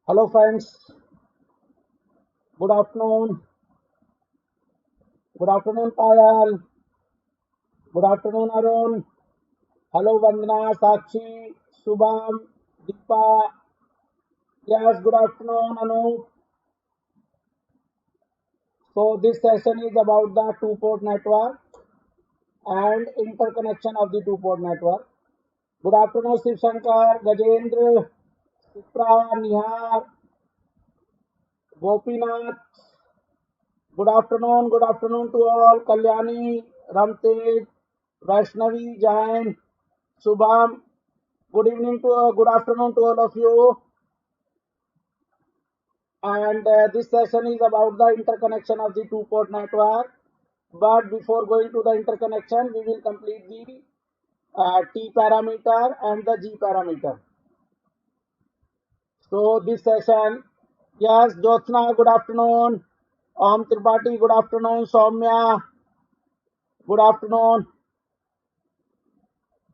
Hello friends, good afternoon. Good afternoon Payal. Good afternoon Arun. Hello Vandana, Sakshi, Subham, Deepa. Yes, good afternoon Anu. So this session is about the two-port network and interconnection of the two-port network. Good afternoon Shiv Shankar, Gajendra, Sipra, Nihar, Gopinath. Good afternoon to all. Kalyani, Ramtej, Vaishnavi, Jain, Subham. Good evening to good afternoon to all of you. And this session is about the interconnection of the two-port network. But before going to the interconnection, we will complete the T parameter and the G parameter. So this session, yes, Jyotsna, good afternoon. Om Tripathi, good afternoon. Soumya, good afternoon.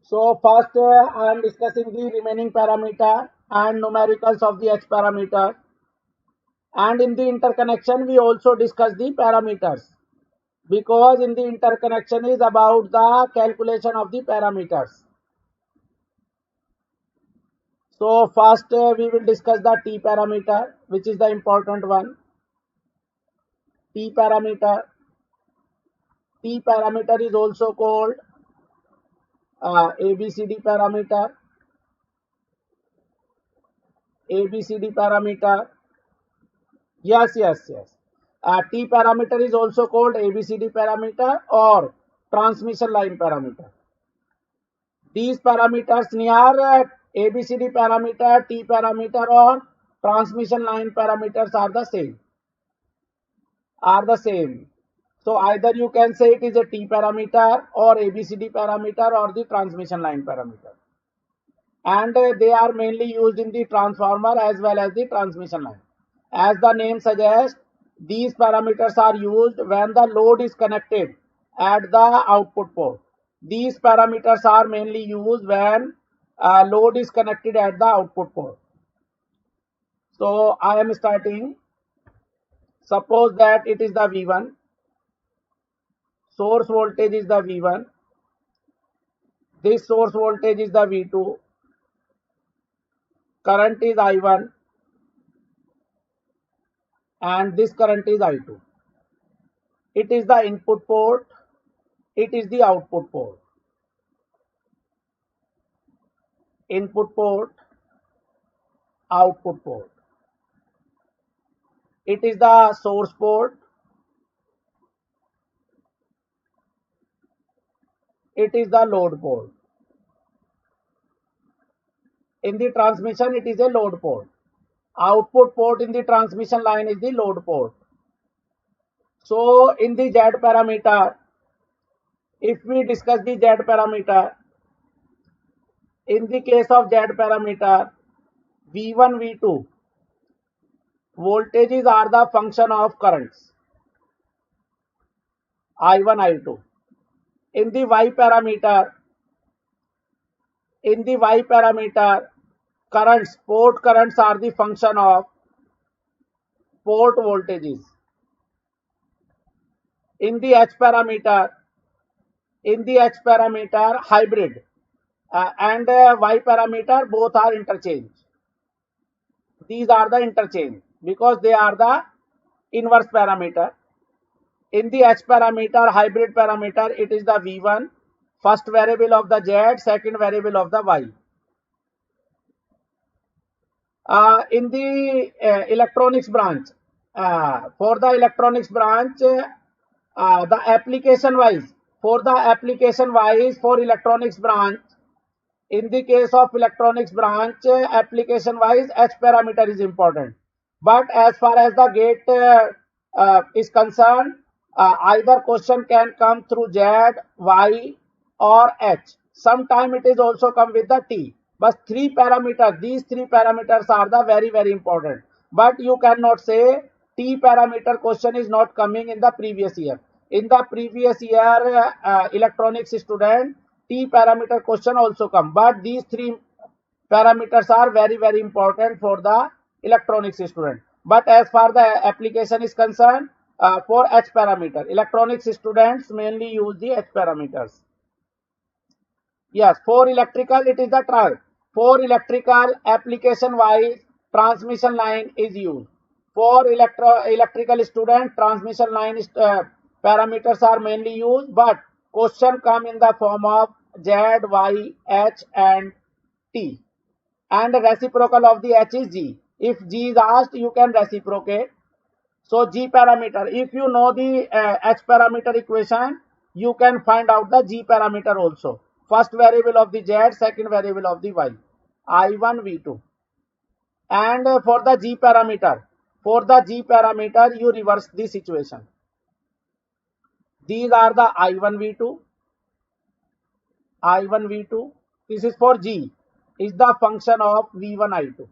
So first, I am discussing the remaining parameter and numericals of the H parameter. And in the interconnection, we also discuss the parameters because in the interconnection is about the calculation of the parameters. So first, we will discuss the T parameter, which is the important one. T parameter. T parameter is also called ABCD parameter. ABCD parameter. Yes. T parameter is also called ABCD parameter or transmission line parameter. These parameters near ABCD parameter, T parameter or transmission line parameters are the same. So either you can say it is a T parameter or ABCD parameter or the transmission line parameter. And they are mainly used in the transformer as well as the transmission line. As the name suggests, these parameters are used when the load is connected at the output port. These parameters are mainly used when load is connected at the output port. So I am starting. Suppose that it is the V1. Source voltage is the V1. This source voltage is the V2. Current is I1 and this current is I2. It is the input port. It is the output port. Input port, output port. It is the source port. It is the load port. In the transmission, it is a load port. Output port in the transmission line is the load port. So in the Z parameter, if we discuss the Z parameter, in the case of Z parameter, V1, V2, voltages are the function of currents, I1, I2. In the Y parameter, currents, port currents are the function of port voltages. In the H parameter, hybrid and Y parameter both are interchange. These are the interchange because they are the inverse parameter. In the H parameter, hybrid parameter, it is the V1, first variable of the Z, second variable of the Y. In the electronics branch, for the electronics branch, the application wise, for electronics branch, in the case of electronics branch, application wise, H parameter is important. But as far as the gate is concerned, either question can come through Z, Y or H. Sometime it is also come with the T. But these three parameters are the very important. But you cannot say T parameter question is not coming in the previous year. In the previous year, electronics student, T parameter question also come. But these three parameters are very important for the electronics student. But as far the application is concerned, for H parameter, electronics students mainly use the H parameters. Yes, for electrical it is the for electrical application wise transmission line is used. For electrical student transmission line is, parameters are mainly used, but question come in the form of Z, Y, H and T, and the reciprocal of the H is G. If G is asked, you can reciprocate. So G parameter, if you know the H parameter equation, you can find out the G parameter also. First variable of the Z, second variable of the Y, I1, V2. And for the G parameter, you reverse the situation. These are the I1, V2, I1, V2. This is for G, is the function of V1, I2.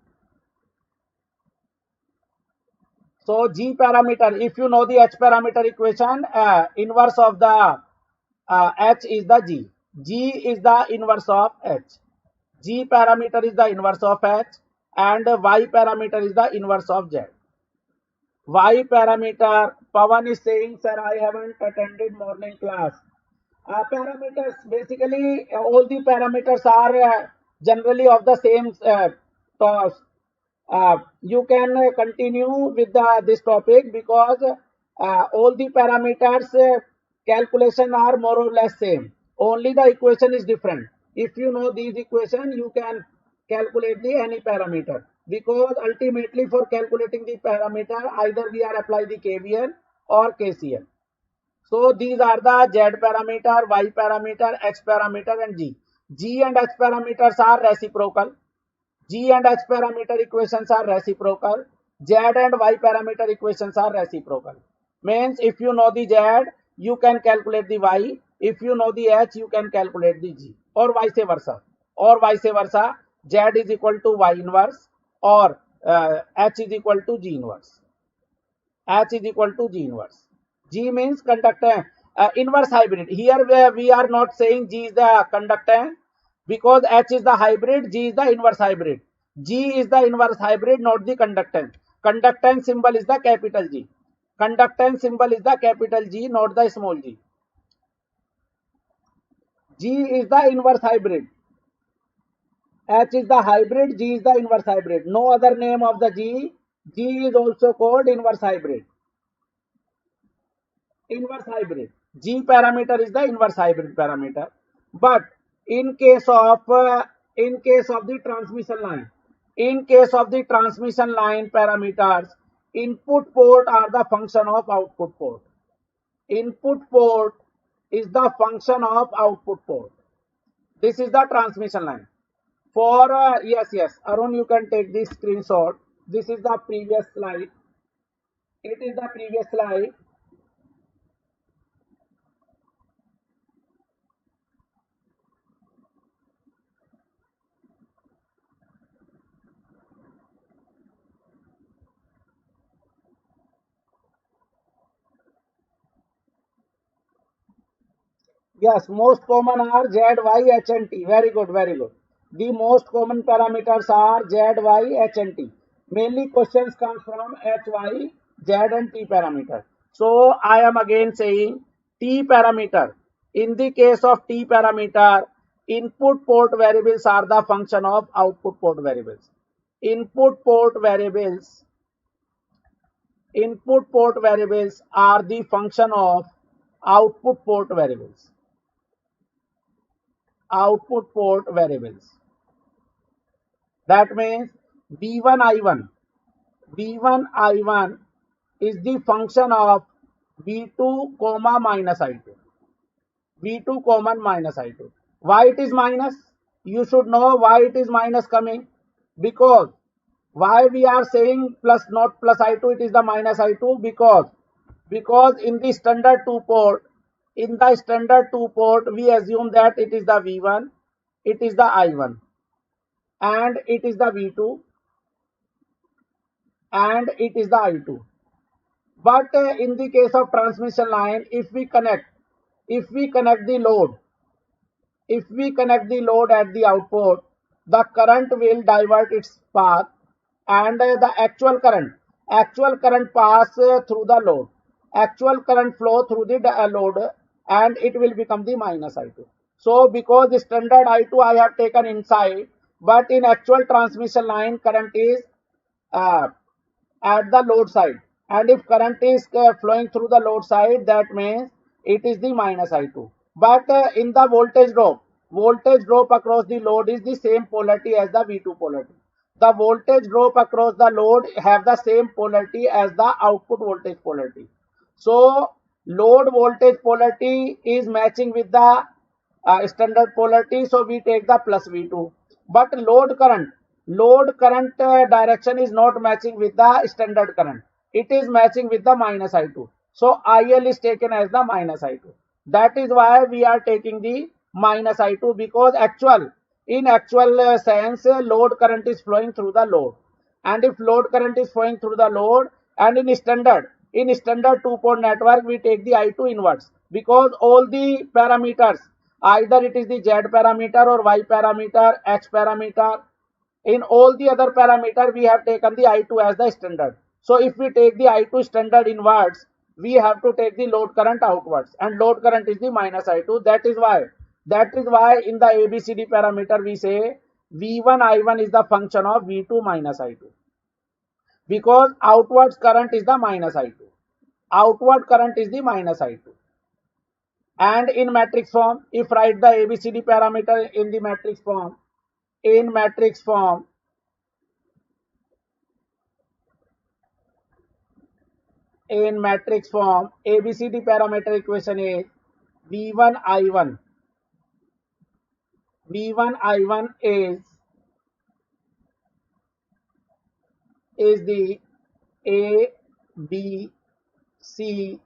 So G parameter, if you know the H parameter equation, inverse of the H is the G. G is the inverse of H. G parameter is the inverse of H, and Y parameter is the inverse of Z. Y parameter, Pawan is saying, sir, I haven't attended morning class. Parameters, basically all the parameters are generally of the same toss. You can continue with this topic, because all the parameters calculation are more or less same. Only the equation is different. If you know these equation, you can calculate the any parameter, because ultimately for calculating the parameter, either we are apply the KVL or KCL. So these are the Z parameter, Y parameter, H parameter and G. G and H parameters are reciprocal. G and H parameter equations are reciprocal. Z and Y parameter equations are reciprocal. Means if you know the Z, you can calculate the Y. If you know the H, you can calculate the G, or vice versa. Or vice versa, Z is equal to Y inverse, or H is equal to G inverse. H is equal to G inverse. G means conductance, inverse hybrid. Here we are not saying G is the conductance, because H is the hybrid, G is the inverse hybrid. G is the inverse hybrid, not the conductance. Conductance symbol is the capital G. Conductance symbol is the capital G, not the small g. G is the inverse hybrid. H is the hybrid, G is the inverse hybrid. No other name of the G. G is also called inverse hybrid. Inverse hybrid. G parameter is the inverse hybrid parameter. But in case of the transmission line, parameters, input port are the function of output port. Input port is the function of output port. This is the transmission line. For yes, Arun, you can take this screenshot. This is the previous slide. It is the previous slide. Yes, most common are Z, Y, H and T. Very good, very good. The most common parameters are Z, Y, H and T. Mainly questions come from H, Y, Z and T parameter. So I am again saying T parameter. In the case of T parameter, input port variables are the function of output port variables. Input port variables are the function of output port variables. Output port variables. That means V1 I1 is the function of V2 comma minus I2. V2 common minus I2. Why it is minus? You should know why it is minus coming. Because why we are saying plus not plus I2, it is the minus I2, because in the standard 2 port, we assume that it is the V1, it is the I1, and it is the V2, and it is the I2. But in the case of transmission line, if we connect the load, at the output, the current will divert its path and the actual current pass through the load, actual current flow through the load, and it will become the minus I2. So because the standard I2 I have taken inside, but in actual transmission line current is uh, at the load side, and if current is flowing through the load side, that means it is the minus I2. But in the voltage drop across the load is the same polarity as the V2 polarity. The voltage drop across the load have the same polarity as the output voltage polarity. So load voltage polarity is matching with the standard polarity, so we take the plus V2. But load current direction is not matching with the standard current. It is matching with the minus I2. So IL is taken as the minus I2. That is why we are taking the minus I2, because in actual sense, load current is flowing through the load. And if load current is flowing through the load, and in standard two-port network, we take the I2 inverse, because all the parameters, either it is the Z parameter or Y parameter, X parameter, in all the other parameter we have taken the I2 as the standard. So if we take the I2 standard inwards, we have to take the load current outwards, and load current is the minus I2. That is why in the ABCD parameter we say V1 I1 is the function of V2 minus I2, because outwards current is the minus I2. Outward current is the minus I2. And in matrix form, if write the ABCD parameter in the matrix form, in matrix form, ABCD parameter equation is V1 I1. V1 I1 is the A, B, C,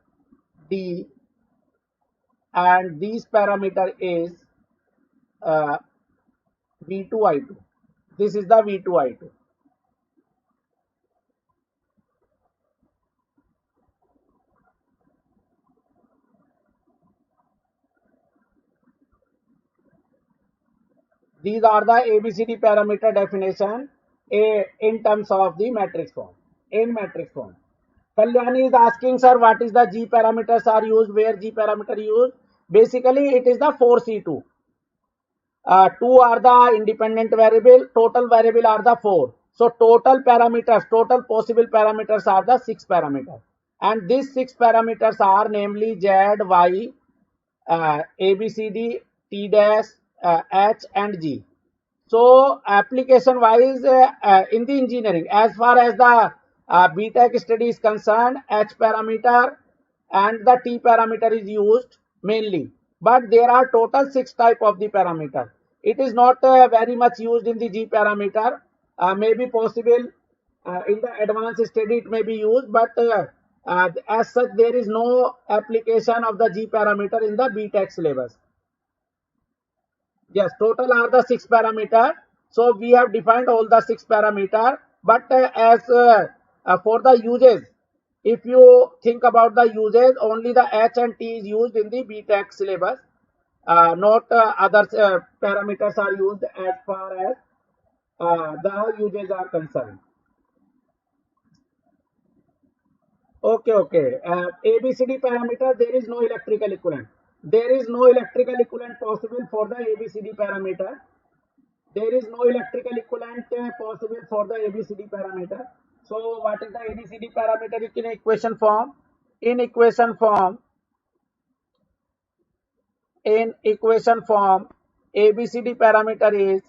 D, and these parameter is V2 I2. This is the V2 I2. These are the ABCD parameter definition in terms of the matrix form. In matrix form, Kalyani is asking, sir, what is the G parameters are used? Where G parameter used? Basically, it is the 4C2. 2 are the independent variable. Total variable are the 4. So total possible parameters are the 6 parameters. And these 6 parameters are namely Z, Y, A, B, C, D, T dash, H and G. So application wise, in the engineering, as far as the BTech study is concerned, H parameter and the T parameter is used mainly. But there are total 6 type of the parameter. It is not very much used in the G parameter. Maybe possible in the advanced study it may be used, but as such there is no application of the G parameter in the BTech syllabus. Yes, total are the 6 parameter. So we have defined all the 6 parameter. But as for the uses, if you think about the uses, only the H and T is used in the BTech syllabus. Not other parameters are used as far as the uses are concerned. Okay. ABCD parameter, there is no electrical equivalent. There is no electrical equivalent possible for the ABCD parameter. There is no electrical equivalent possible for the ABCD parameter. So what is the ABCD parameter in equation form? In equation form, ABCD parameter is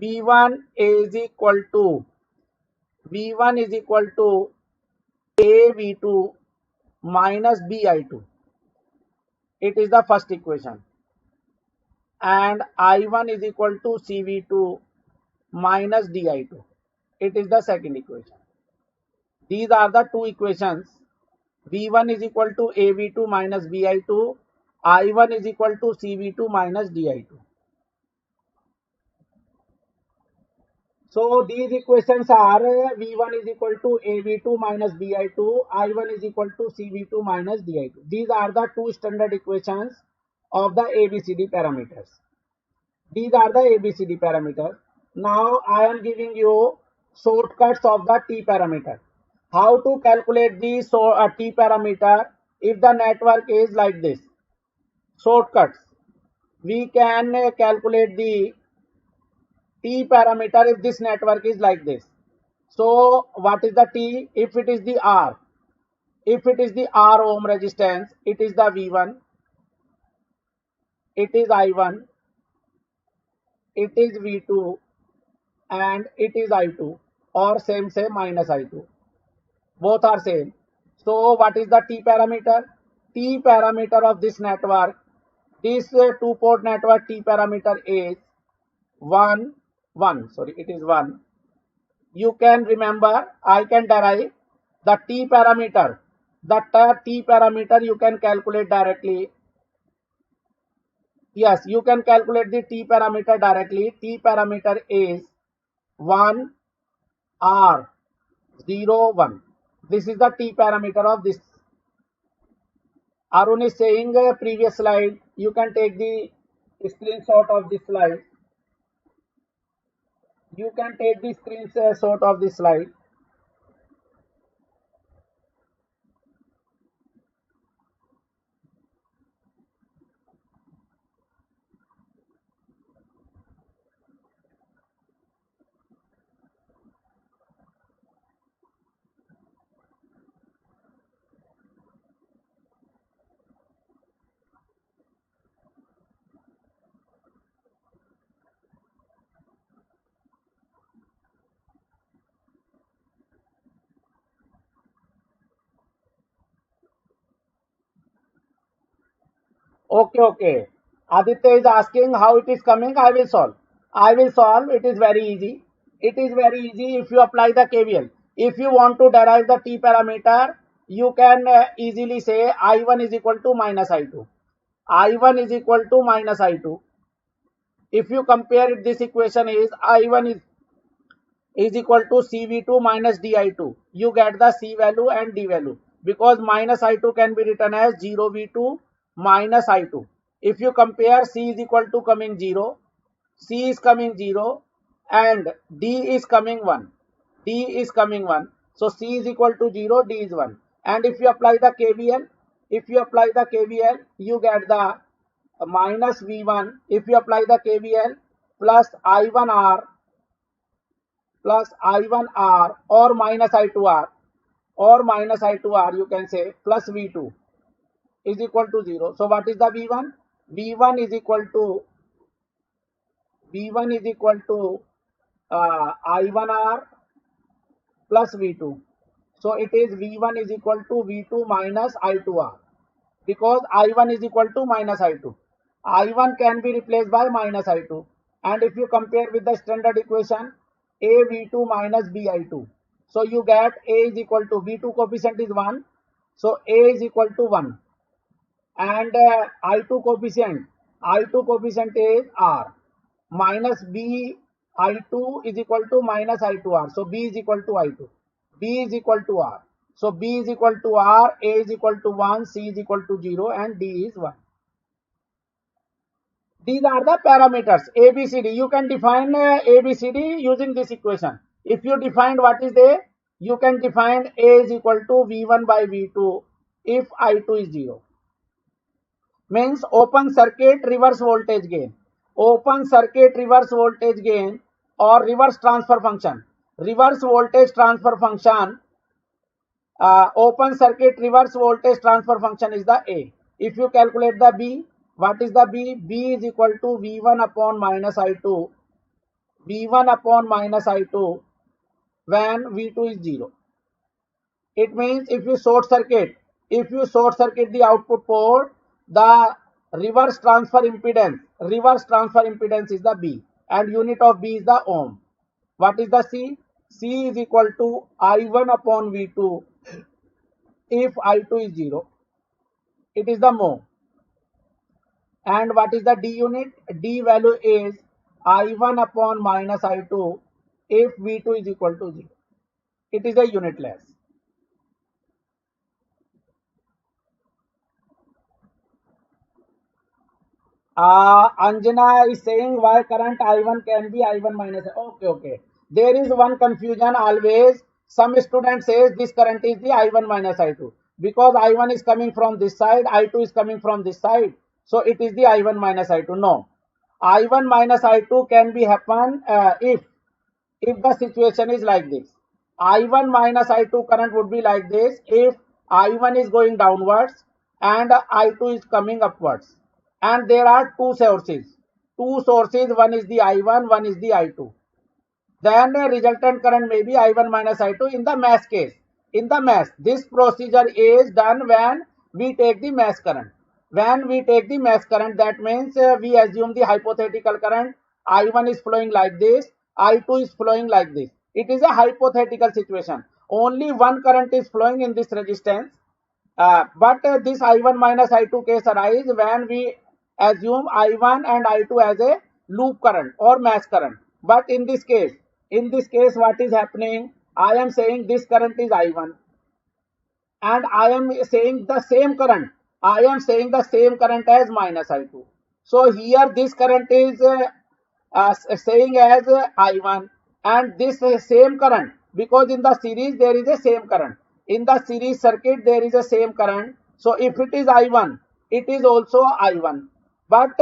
V1 is equal to AV2 minus BI2. It is the first equation. And I1 is equal to CV2 minus DI2. It is the second equation. These are the two equations. V1 is equal to AV2 minus BI2. I1 is equal to CV2 minus DI2. So these equations are V1 is equal to AV2 minus BI2. I1 is equal to CV2 minus DI2. These are the two standard equations of the ABCD parameters. These are the ABCD parameters. Now I am giving you shortcuts of the T parameter. How to calculate the T parameter if the network is like this? Shortcuts. We can calculate the T parameter if this network is like this. So what is the T? If it is the R, if it is the R ohm resistance, it is the V1, it is I1, it is V2, and it is I2, or same minus I2. Both are same. So what is the T parameter? T parameter of this network, this two port network T parameter is 1, 1. Sorry, it is 1. You can remember, I can derive the T parameter. The T parameter you can calculate directly. Yes, you can calculate the T parameter directly. T parameter is 1 R 0 1. This is the T parameter of this. Arun is saying previous slide. You can take the screenshot of this slide. You can take the screenshot of this slide. Okay. Aditya is asking how it is coming. I will solve. I will solve. It is very easy. It is very easy if you apply the KVL. If you want to derive the T parameter, you can easily say I1 is equal to minus I2. I1 is equal to minus I2. If you compare it, this equation is I1 is equal to CV2 minus DI2. You get the C value and D value because minus I2 can be written as 0V2 minus I2. If you compare, C is equal to coming 0, C is coming 0 and D is coming 1. D is coming 1. So C is equal to 0, D is 1. And if you apply the KVL, you get the minus V1. If you apply the KVL plus I1R plus I1R or minus I2R you can say plus V2 is equal to 0. So what is the V1? V1 is equal to I1R plus V2. So it is V1 is equal to V2 minus I2R because I1 is equal to minus I2. I1 can be replaced by minus I2. And if you compare with the standard equation, A V2 minus B I2. So you get A is equal to V2 coefficient is 1. So A is equal to 1. And I2 coefficient is R. Minus B I2 is equal to minus I2R. So B is equal to I2. B is equal to R. So B is equal to R, A is equal to 1, C is equal to 0 and D is 1. These are the parameters ABCD. You can define ABCD using this equation. If you define what is A, you can define A is equal to V1 by V2 if I2 is 0. Means open circuit reverse voltage gain. Open circuit reverse voltage gain or reverse transfer function. Reverse voltage transfer function. Open circuit reverse voltage transfer function is the A. If you calculate the B, what is the B? B is equal to V1 upon minus I2. V1 upon minus I2 when V2 is 0. It means if you short circuit the output port, the reverse transfer impedance is the B and unit of B is the ohm. What is the C? C is equal to I1 upon V2 if I2 is 0. It is the mho. And what is the D unit? D value is I1 upon minus I2 if V2 is equal to 0. It is a unitless. Anjana is saying why current I1 can be I1 minus. Okay. there is one confusion always. Some student says this current is the I1 minus I2 because I1 is coming from this side, I2 is coming from this side, so it is the I1 minus I2. No, I1 minus I2 can be happen if the situation is like this. I1 minus I2 current would be like this if I1 is going downwards and I2 is coming upwards, and there are two sources. One is the I1, one is the I2. Then the resultant current may be I1 minus I2 in the mesh case. In the mesh, this procedure is done when we take the mesh current. When we take the mesh current, that means we assume the hypothetical current I1 is flowing like this, I2 is flowing like this. It is a hypothetical situation. Only one current is flowing in this resistance. But this I1 minus I2 case arises when we assume I1 and I2 as a loop current or mesh current. But in this case, what is happening? I am saying this current is I1 and I am saying the same current. I am saying the same current as minus I2. So here this current is saying as I1 and this same current, because in the series there is a same current. In the series circuit there is a same current. So if it is I1, it is also I1. But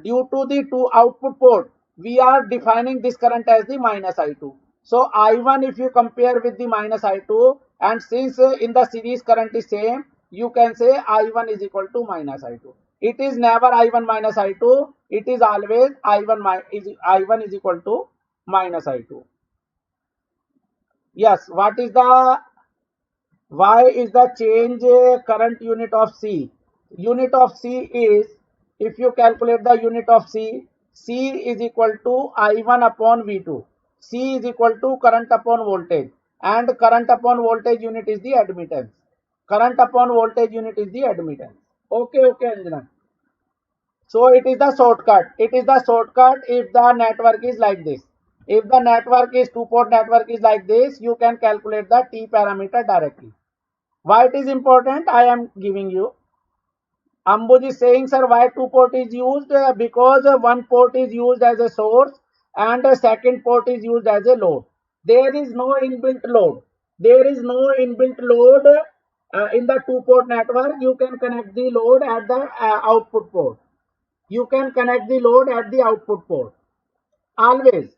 due to the two output port, we are defining this current as the minus I2. So I1 if you compare with the minus I2, and since in the series current is same, you can say I1 is equal to minus I2. It is never I1 minus I2. It is always I1 is equal to minus I2. Yes, why is the change current unit of C? Unit of C is, if you calculate the unit of C, C is equal to I1 upon V2. C is equal to current upon voltage, and current upon voltage unit is the admittance. Current upon voltage unit is the admittance. Okay, Anjana. So it is the shortcut. It is the shortcut if the network is like this. If the network is two-port network is like this, you can calculate the T parameter directly. Why it is important? I am giving you. Ambuj is saying, sir, why two port is used? Because one port is used as a source and a second port is used as a load. There is no inbuilt load. There is no inbuilt load in the two port network. You can connect the load at the output port. You can connect the load at the output port. Always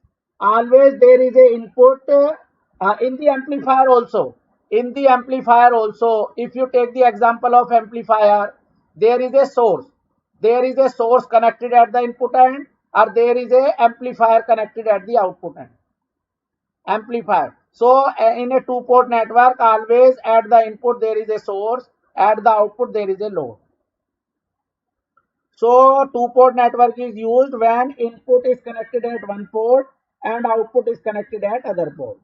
there is a input in the amplifier also. In the amplifier also, if you take the example of amplifier, there is a source. There is a source connected at the input end, or there is a amplifier connected at the output end. Amplifier. So in a two-port network, always at the input there is a source, at the output there is a load. So two-port network is used when input is connected at one port and output is connected at other port.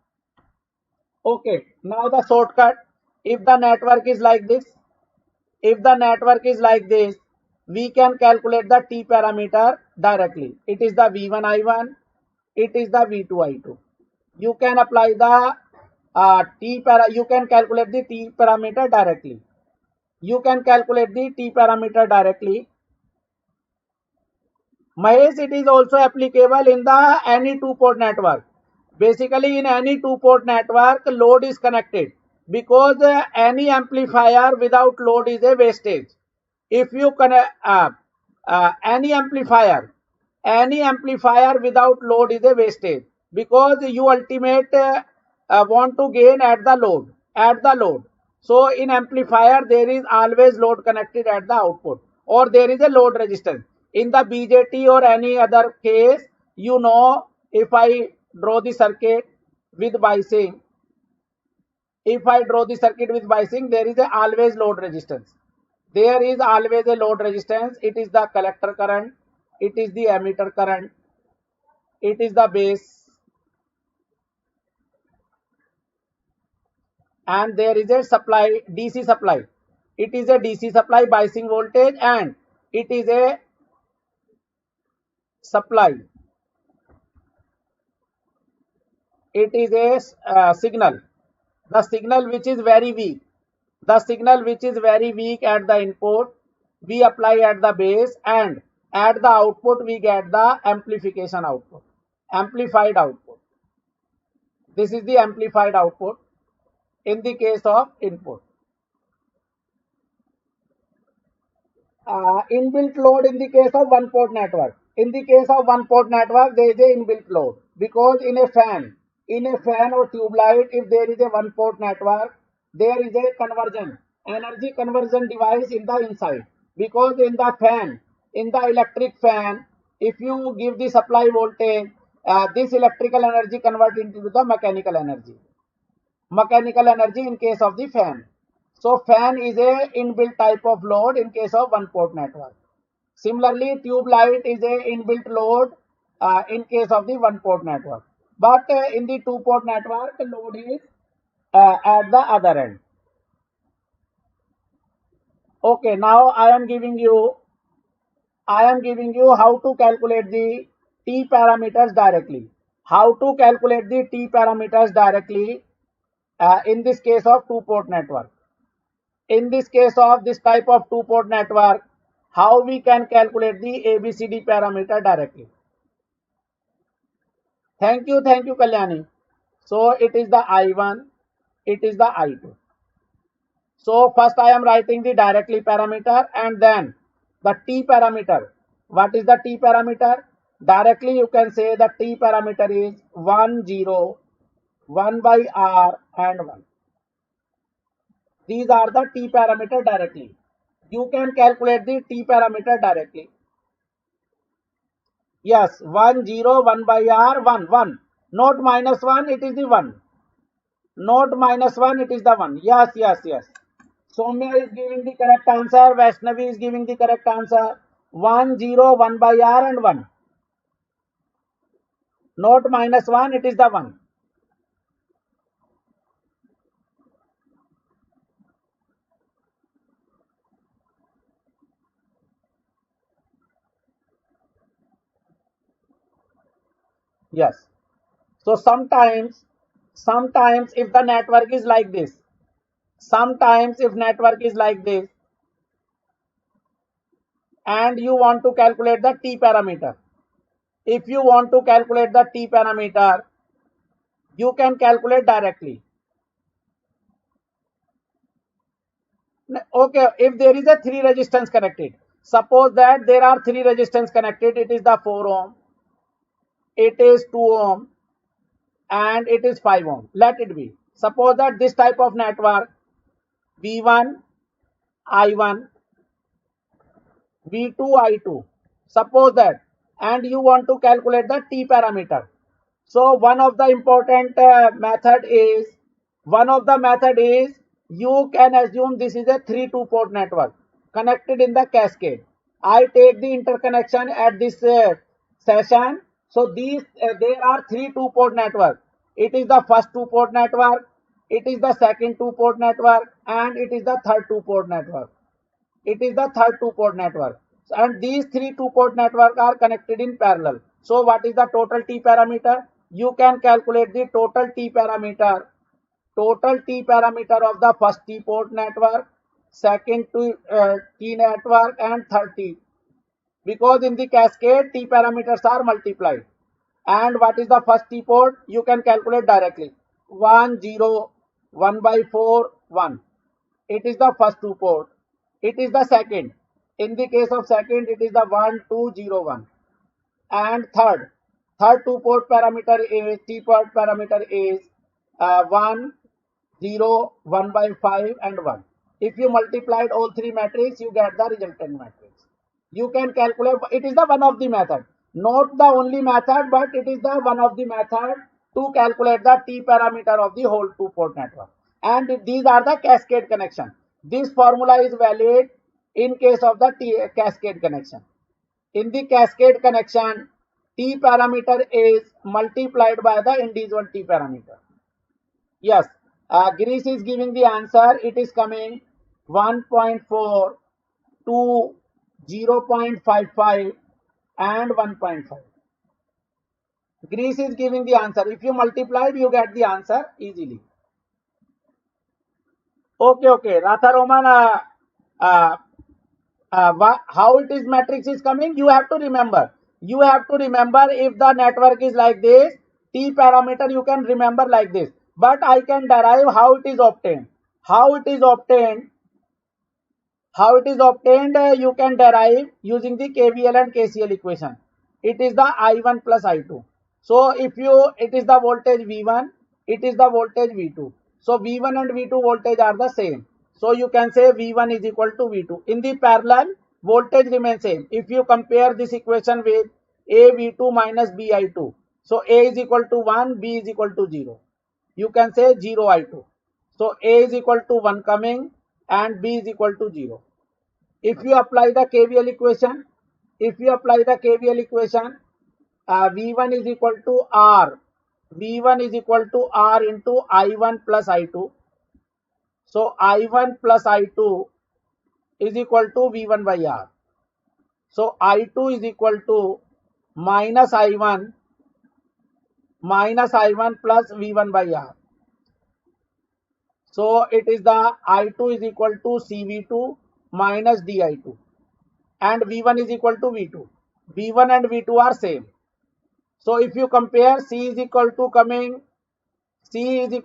Okay, now the shortcut. If the network is like this, we can calculate the T parameter directly. It is the V1 I1, it is the V2 I2. You can apply the you can calculate the T parameter directly. Mahesh, it is also applicable in the any two-port network. Basically, in any two-port network, load is connected because any amplifier without load is a wastage. If you connect any amplifier without load is a wastage because you ultimate want to gain at the load. So in amplifier there is always load connected at the output, or there is a load resistance. In the BJT or any other case, you know, if I draw the circuit with biasing, there is always load resistance. There is always a load resistance. It is the collector current, it is the emitter current, it is the base, and there is a supply, DC supply. It is a DC supply biasing voltage, and it is a supply. It is a signal. The signal which is very weak. At the input, we apply at the base, and at the output we get the amplified output. This is the amplified output in the case of input. Inbuilt load in the case of one port network. In the case of one port network, there is a inbuilt load, because in a fan or tube light, if there is a one port network, there is a energy conversion device in the inside. Because in the electric fan, if you give the supply voltage, this electrical energy convert into the mechanical energy in case of the fan. So fan is a inbuilt type of load in case of one port network. Similarly, tube light is a inbuilt load in case of the one port network. But in the two port network, the load is at the other end. Okay, now I am giving you how to calculate the T parameters directly. How to calculate the T parameters directly in this case of two port network. In this case of this type of two port network, how we can calculate the ABCD parameter directly. Thank you Kalyani. So it is the I1, it is the I2. So first I am writing the directly parameter and then the T parameter. What is the T parameter? Directly you can say the T parameter is 1, 0, 1 by R and 1. These are the T parameter directly. You can calculate the T parameter directly. Yes, 1, 0, 1 by R, 1, 1. Not minus 1, it is the 1. Not minus 1, it is the 1. Yes. Soumya is giving the correct answer. Vaishnavi is giving the correct answer. 1, 0, 1 by R and 1. Not minus 1, it is the 1. Yes. So sometimes if the network is like this, and you want to calculate the T parameter. If you want to calculate the T parameter, you can calculate directly. Okay, if there is a 3 resistance connected, suppose that there are 3 resistance connected, it is the 4 ohm, it is 2 ohm and it is 5 ohm. Let it be. Suppose that this type of network, V1, I1, V2, I2, suppose that, and you want to calculate the T parameter. So one of the important method is you can assume this is a 3 2-port network connected in the cascade. I take the interconnection at this session. So these there are 3 2-port network. It is the first 2-port network, it is the second 2-port network, and it is the third 2-port network. And these 3 2-port network are connected in parallel. So what is the total T parameter? You can calculate the total T parameter of the first T port network, second T network, and third T. Because in the cascade T parameters are multiplied. And what is the first T port? You can calculate directly. 1, 0, 1 by 4, 1. It is the first 2 port. It is the second. In the case of second, it is the 1, 2, 0, 1. And third 2-port parameter is, T port parameter is 1, 0, 1 by 5 and 1. If you multiplied all 3 matrices, you get the resultant matrix. You can calculate, it is the one of the method. Not the only method, but it is the one of the method to calculate the T parameter of the whole 2-port network. And these are the cascade connection. This formula is valid in case of the cascade connection. In the cascade connection, T parameter is multiplied by the individual T parameter. Yes, Girish is giving the answer. It is coming 1.4 to 0.55 and 1.5. Girish is giving the answer. If you multiply, you get the answer easily. Okay. Ratha Roman, how it is matrix is coming, you have to remember if the network is like this, T parameter you can remember like this, but I can derive how it is obtained. How it is obtained? How it is obtained? You can derive using the KVL and KCL equation. It is the I1 plus I2. So if it is the voltage V1, it is the voltage V2. So V1 and V2 voltage are the same. So you can say V1 is equal to V2. In the parallel, voltage remains same. If you compare this equation with A V2 minus B I2, so A is equal to 1, B is equal to 0. You can say 0 I2. So A is equal to 1 coming and B is equal to 0. If you apply the KVL equation, V1 is equal to R. V1 is equal to R into I1 plus I2. So I1 plus I2 is equal to V1 by R. So I2 is equal to minus I1 plus V1 by R. So it is the I2 is equal to CV2 minus DI2 and V1 is equal to V2. V1 and V2 are same. So if you compare, C is equal to coming CV2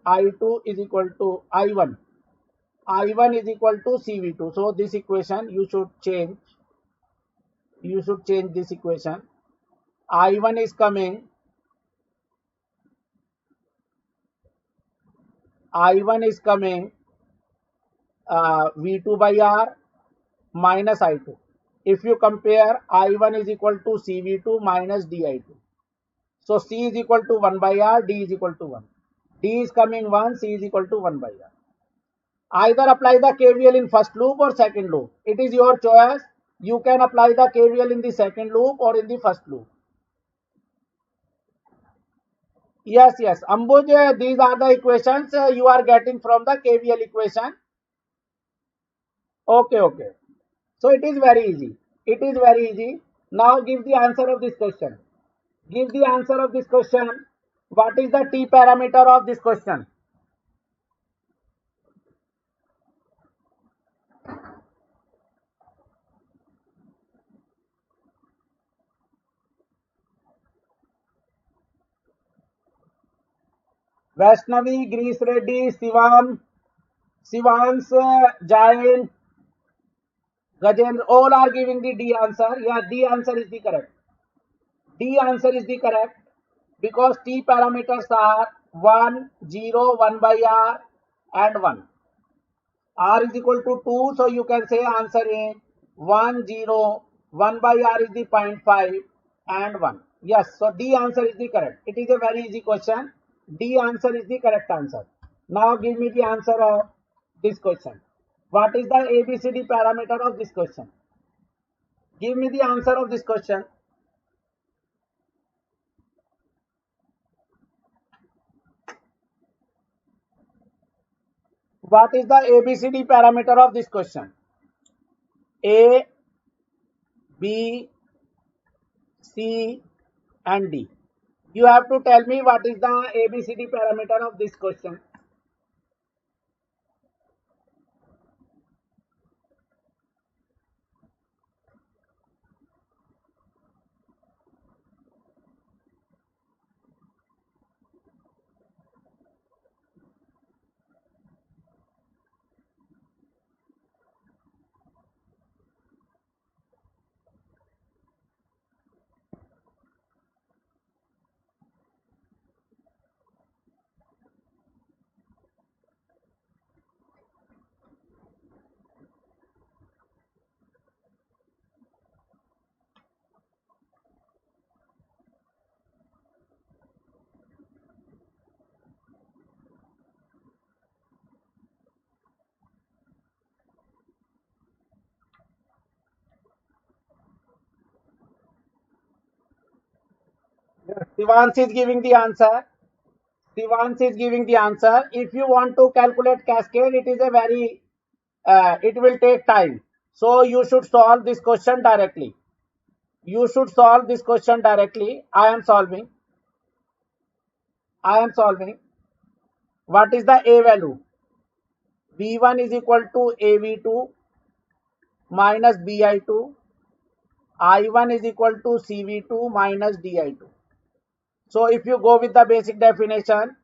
I2 is equal to I1. I1 is equal to CV2. So this equation you should change. You should change this equation. I1 is coming. V2 by R minus I2. If you compare, I1 is equal to CV2 minus DI2. So C is equal to 1 by R, D is equal to 1. D is coming 1, C is equal to 1 by R. Either apply the KVL in first loop or second loop. It is your choice. You can apply the KVL in the second loop or in the first loop. Yes. Ambuj, these are the equations you are getting from the KVL equation. Okay. So it is very easy. Now give the answer of this question. What is the T parameter of this question? Vaishnavi, Greece Reddy, Shivans, Jain, Gajendra, all are giving the D answer. Yeah, D answer is the correct. Because T parameters are 1, 0, 1 by R and 1. R is equal to 2, so you can say answer is 1, 0, 1 by R is the 0.5 and 1. Yes, so D answer is the correct. It is a very easy question. D answer is the correct answer. Now give me the answer of this question. What is the ABCD parameter of this question? Give me the answer of this question. What is the ABCD parameter of this question? A, B, C and D. You have to tell me what is the ABCD parameter of this question. Shivans is giving the answer. If you want to calculate cascade, it is a very, it will take time. So you should solve this question directly. I am solving. What is the A value? V1 is equal to AV2 minus BI2 I1 is equal to CV2 minus DI2. So if you go with the basic definition,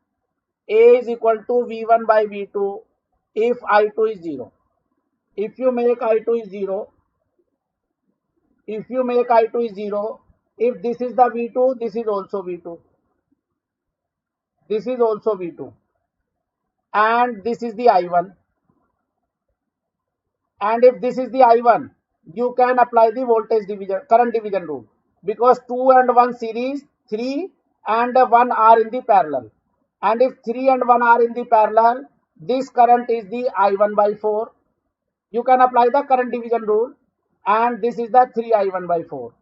A is equal to V1 by V2 if I2 is 0. If you make I2 is 0, if this is the V2, this is also V2. This is also V2. And this is the I1. And if this is the I1, you can apply the current division rule, because 2 and 1 series, 3 and 1 are in the parallel. And if 3 and 1 are in the parallel, this current is the I1 by 4. You can apply the current division rule, and this is the 3I1 by 4.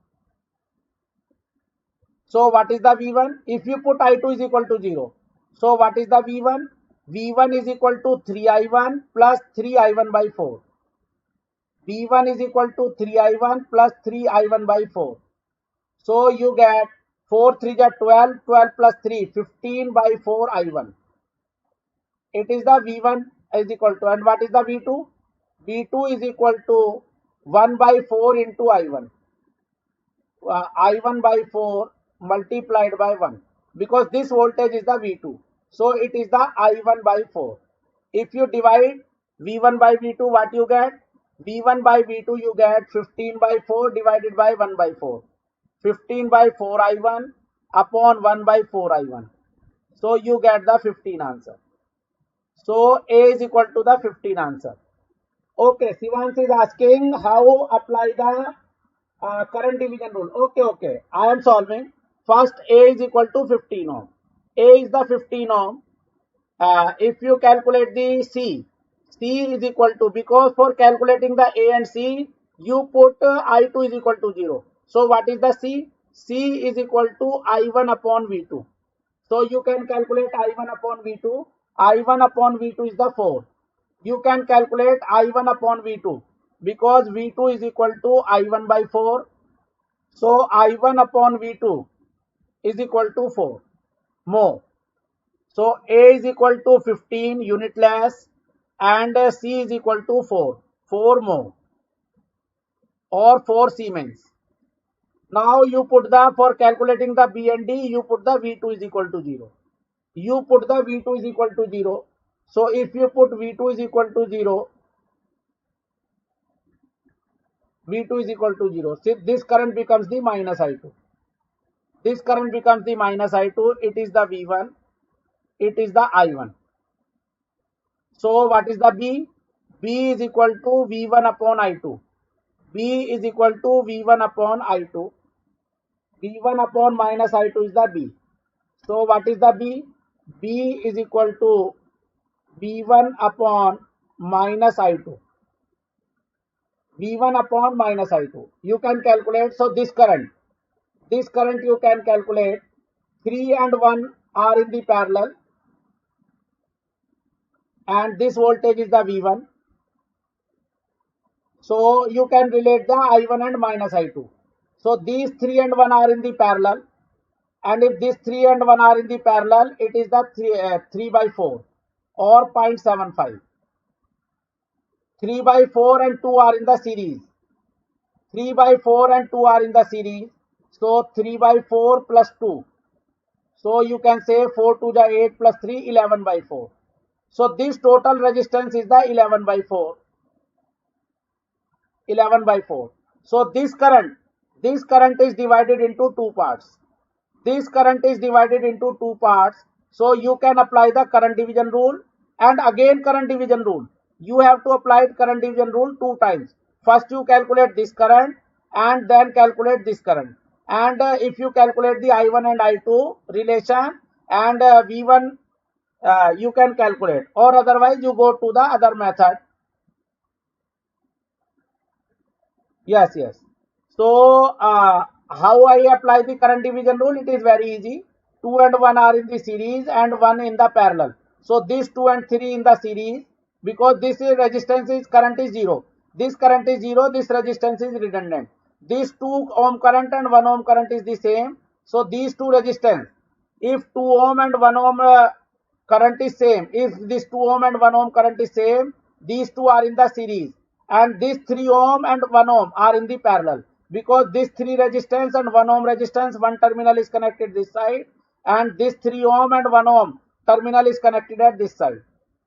So what is the V1? If you put I2 is equal to 0. So what is the V1? V1 is equal to 3I1 plus 3I1 by 4. V1 is equal to 3I1 plus 3I1 by 4. So you get 4 3 are 12, 12 plus 3, 15 by 4 I1. It is the V1 is equal to, and what is the V2? V2 is equal to 1 by 4 into I1. I1 by 4 multiplied by 1, because this voltage is the V2. So it is the I1 by 4. If you divide V1 by V2, what you get? V1 by V2 you get 15 by 4 divided by 1 by 4. 15 by 4 I1 upon 1 by 4 I1. So you get the 15 answer. So A is equal to the 15 answer. Okay, Sivansh is asking how apply the current division rule. Okay. I am solving. First, A is equal to 15 ohm. A is the 15 ohm. If you calculate the C is equal to, because for calculating the A and C, you put I2 is equal to 0. So what is the C? C is equal to I1 upon V2. So you can calculate I1 upon V2. I1 upon V2 is the 4. You can calculate I1 upon V2, because V2 is equal to I1 by 4. So I1 upon V2 is equal to 4 mho. So A is equal to 15 unitless, and C is equal to 4 mho or 4 Siemens. Now you put the, for calculating the B and D, you put the V2 is equal to 0. You put the V2 is equal to 0. So if you put V2 is equal to 0, V2 is equal to 0. See, this current becomes the minus I2. This current becomes the minus I2. It is the V1. It is the I1. So what is the B? B is equal to V1 upon I2. B is equal to V1 upon I2. V1 upon minus I2 is the B. So what is the B? B is equal to V1 upon minus I2. V1 upon minus I2. You can calculate. So this current you can calculate. 3 and 1 are in the parallel, and this voltage is the V1. So you can relate the I1 and minus I2. So these 3 and 1 are in the parallel, and if these 3 and 1 are in the parallel, it is the 3 by 4 or 0.75. 3 by 4 and 2 are in the series. 3 by 4 and 2 are in the series. So 3 by 4 plus 2. So you can say 4 to the 8 plus 3, 11 by 4. So this total resistance is the 11 by 4. 11 by 4. So this current is divided into two parts. This current is divided into two parts. So you can apply the current division rule, and again current division rule. You have to apply current division rule 2 times. First you calculate this current and then calculate this current. And if you calculate the I1 and I2 relation and V1, you can calculate, or otherwise you go to the other method. Yes. So how I apply the current division rule? It is very easy. 2 and 1 are in the series and 1 in the parallel. So these 2 and 3 in the series, because this is resistance is current is 0. This current is 0. This resistance is redundant. This 2 ohm current and 1 ohm current is the same. So these two resistance, if 2 ohm and 1 ohm current is same, if this 2 ohm and 1 ohm current is same, these two are in the series, and these 3 ohm and 1 ohm are in the parallel. because this 3 resistance and 1 ohm resistance, one terminal is connected this side, and this 3 ohm and 1 ohm terminal is connected at this side.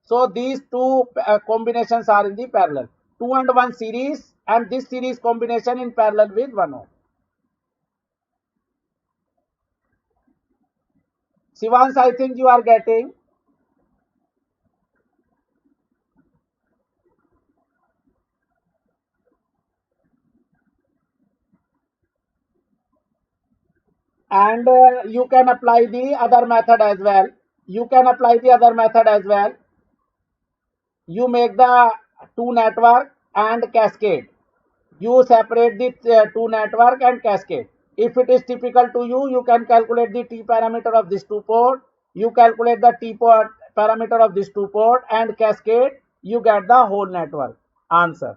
So these two combinations are in the parallel, 2 and 1 series, and this series combination in parallel with 1 ohm. Shivans, I think you are getting. And you can apply the other method as well. You can apply the other method as well. You make the two network and cascade. You separate the two network and cascade. If it is typical to you, you can calculate the T parameter of this two port. You calculate the T parameter of this two port and cascade. You get the whole network answer.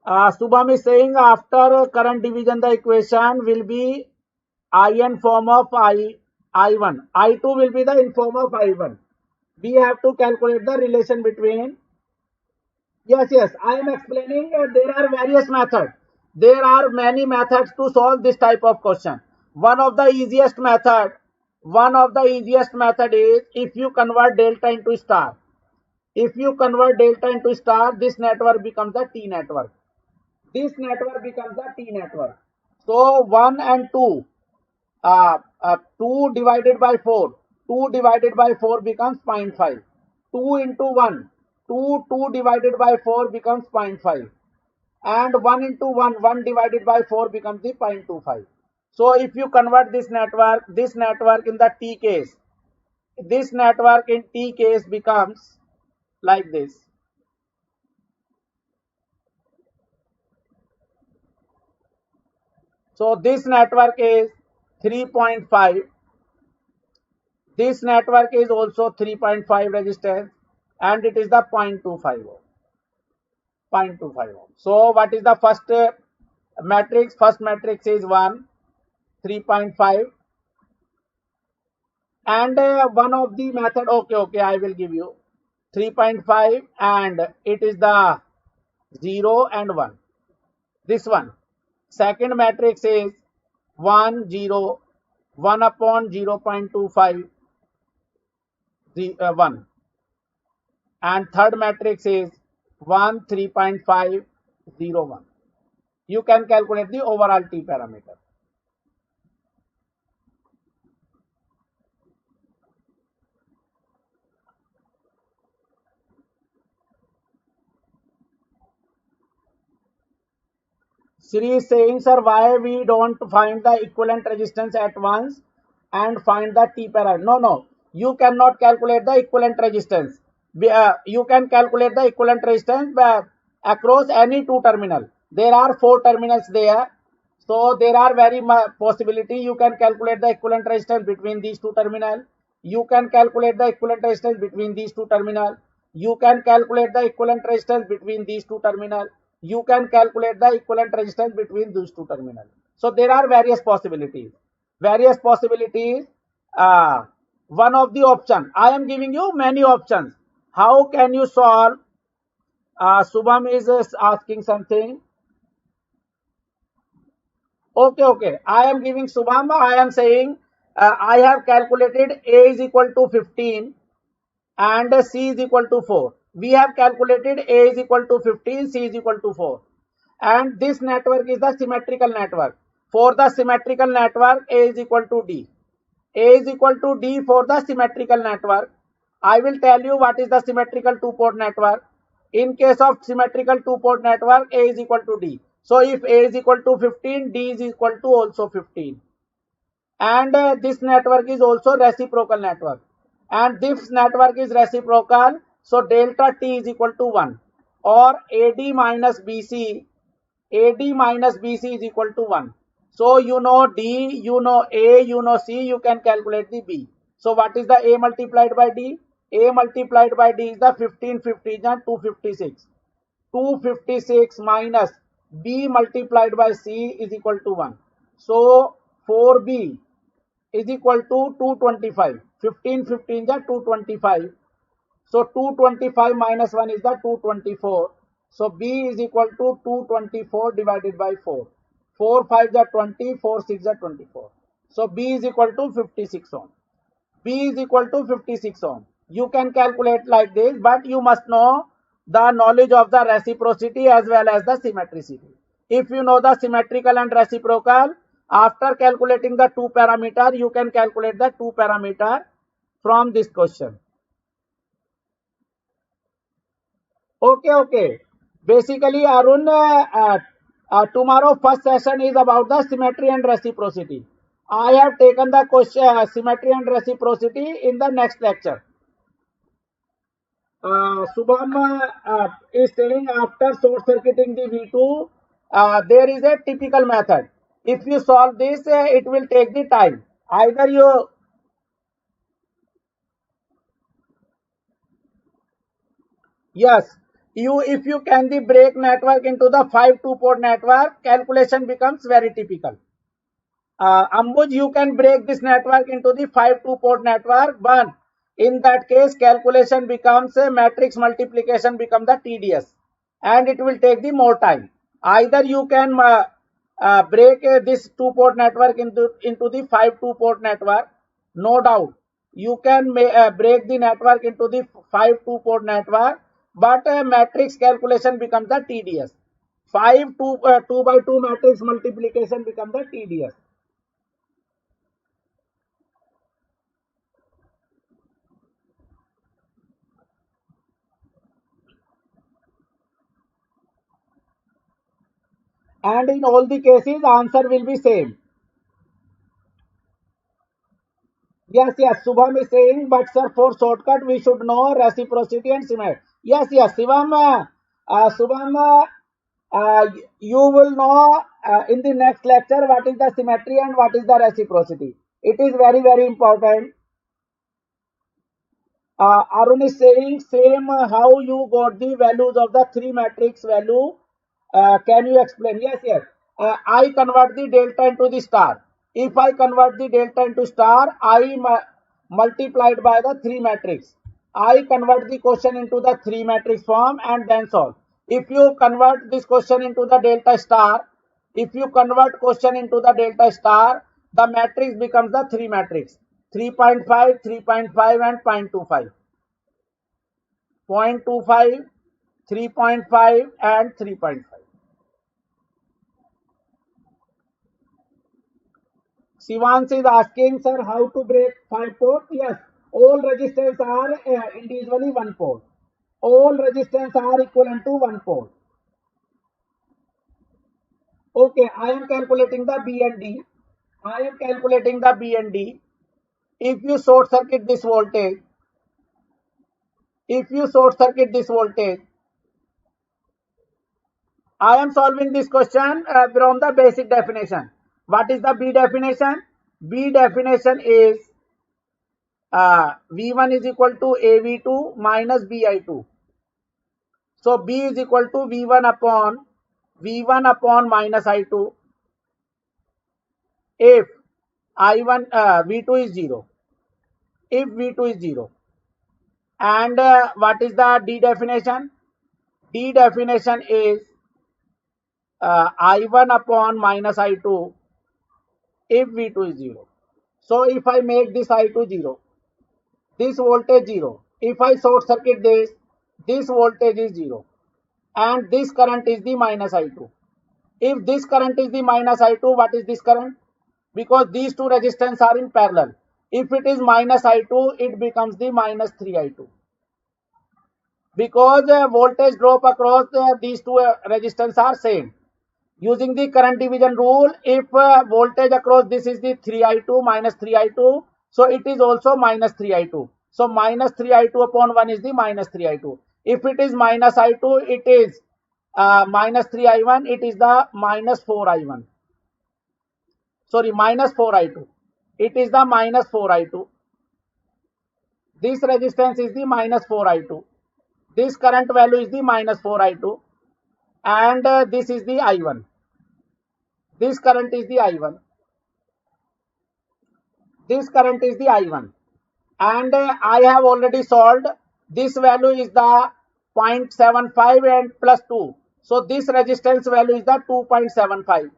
Subham is saying after current division, the equation will be in form of I1. I2 will be the in form of I1. We have to calculate the relation between. Yes, I am explaining there are various methods. There are many methods to solve this type of question. One of the easiest method is if you convert delta into star. If you convert delta into star, this network becomes a T network. This network becomes a T network. So 1 and 2, 2 divided by 4, 2 divided by 4 becomes 0.5. 2 into 1, 2 divided by 4 becomes 0.5. And 1 into 1, 1 divided by 4 becomes the 0.25. So if you convert this network in the T case, this network in T case becomes like this. So this network is 3.5. This network is also 3.5 resistance, and it is the 0.25 ohm. 0.25 ohm. So what is the first matrix? First matrix is 1, 3.5. And one of the method, okay, I will give you 3.5, and it is the 0 and 1. This one. Second matrix is 1, 0, 1 upon 0.25, 1. And third matrix is 1, 3.5, 0, 1. You can calculate the overall T parameter. Sri is saying, sir, why we don't find the equivalent resistance at once and find the T parameter? No. You cannot calculate the equivalent resistance. You can calculate the equivalent resistance across any two terminal. There are 4 terminals there. So there are very possibility you can calculate the equivalent resistance between these two terminal. You can calculate the equivalent resistance between these two terminal. You can calculate the equivalent resistance between these two terminal. You can calculate the equivalent resistance between these two terminals. So there are various possibilities. One of the option. I am giving you many options. How can you solve? Subham is asking something. Okay. I am giving Subham. I am saying I have calculated A is equal to 15 and C is equal to 4. We have calculated A is equal to 15, C is equal to 4. And this network is the symmetrical network. For the symmetrical network, A is equal to D. A is equal to D for the symmetrical network. I will tell you what is the symmetrical two-port network. In case of symmetrical two-port network, A is equal to D. So if A is equal to 15, D is equal to also 15. And this network is also reciprocal network. And this network is reciprocal, so delta T is equal to 1. Or AD minus BC is equal to 1. So you know D, you know A, you know C, you can calculate the B. So what is the A multiplied by D? A multiplied by D is the 15, 15 and 256. 256 minus B multiplied by C is equal to 1. So 4B is equal to 225. 15, 15 is 225. So 225 minus 1 is the 224. So B is equal to 224 divided by 4. 4 5 are 20, 4 6 are 24. So B is equal to 56 ohm. B is equal to 56 ohm. You can calculate like this, but you must know the knowledge of the reciprocity as well as the symmetricity. If you know the symmetrical and reciprocal, after calculating the two parameter, you can calculate the two parameter from this question. Okay. Basically, Arun, tomorrow first session is about the symmetry and reciprocity. I have taken the question symmetry and reciprocity in the next lecture. Subham is saying after short circuiting the V2, there is a typical method. If you solve this, it will take the time. Either you, yes, if you can the break network into the 5 2-port network, calculation becomes very typical. Ambuj, you can break this network into the 5 2-port network, but in that case, calculation becomes a matrix multiplication become the tedious, and it will take the more time. Either you can break this 2-port network into the 5 2-port network, no doubt. You can break the network into the 5 2-port network, but matrix calculation becomes the tedious. 2 by 2 matrix multiplication becomes the tedious. And in all the cases answer will be same. Yes, Subham is saying, but sir, for shortcut we should know reciprocity and symmetry. Yes, Subham, Subham, you will know in the next lecture what is the symmetry and what is the reciprocity. It is very important. Arun is saying same how you got the values of the three matrix value. Can you explain? Yes. I convert the delta into the star. If I convert the delta into star, I multiplied by the three matrix. I convert the question into the three matrix form and then solve. If you convert this question into the delta star, if you convert question into the delta star, the matrix becomes the three matrix. 3.5, 3.5 and 0.25. 0.25, 3.5 and 3.5. Shivans is asking, sir, how to break 5 port? Yes, all resistors are individually 1 port. All resistors are equivalent to 1 port. Okay, I am calculating the B and D. I am calculating the B and D. If you short circuit this voltage, I am solving this question from the basic definition. What is the B definition? B definition is V1 is equal to AV2 minus BI2. So B is equal to V1 upon minus I2 if I1 V2 is 0. If V2 is 0. And what is the D definition? D definition is I1 upon minus I2 if V2 is 0. So if I make this I2 0, this voltage 0. If I short circuit this voltage is 0. And this current is the minus I2. If this current is the minus I2, what is this current? Because these two resistance are in parallel. If it is minus I2, it becomes the minus 3I2. Because voltage drop across these two resistance are same. Using the current division rule, if voltage across this is the 3I2 minus 3I2, so it is also minus 3I2. So minus 3I2 upon 1 is the minus 3I2. If it is minus I2, it is minus 3I1, it is the minus 4I1. Sorry, minus 4I2. It is the minus 4I2. This resistance is the minus 4I2. This current value is the minus 4I2. And this is the I1. This current is the I1. This current is the I1. And I have already solved. This value is the 0.75 and plus 2. So this resistance value is the 2.75.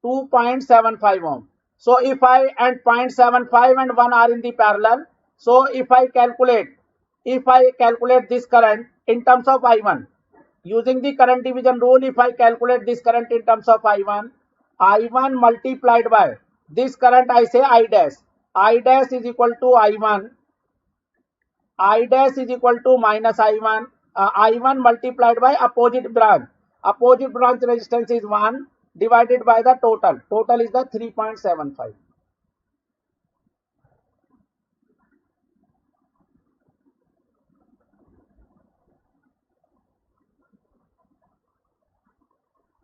2.75 ohm. So if I and 0.75 and 1 are in the parallel. So if I calculate this current in terms of I1 using the current division rule, if I calculate this current in terms of I1 multiplied by this current, I say I dash is equal to I dash is equal to minus I1 multiplied by opposite branch. Opposite branch resistance is 1 divided by the total. Total is the 3.75.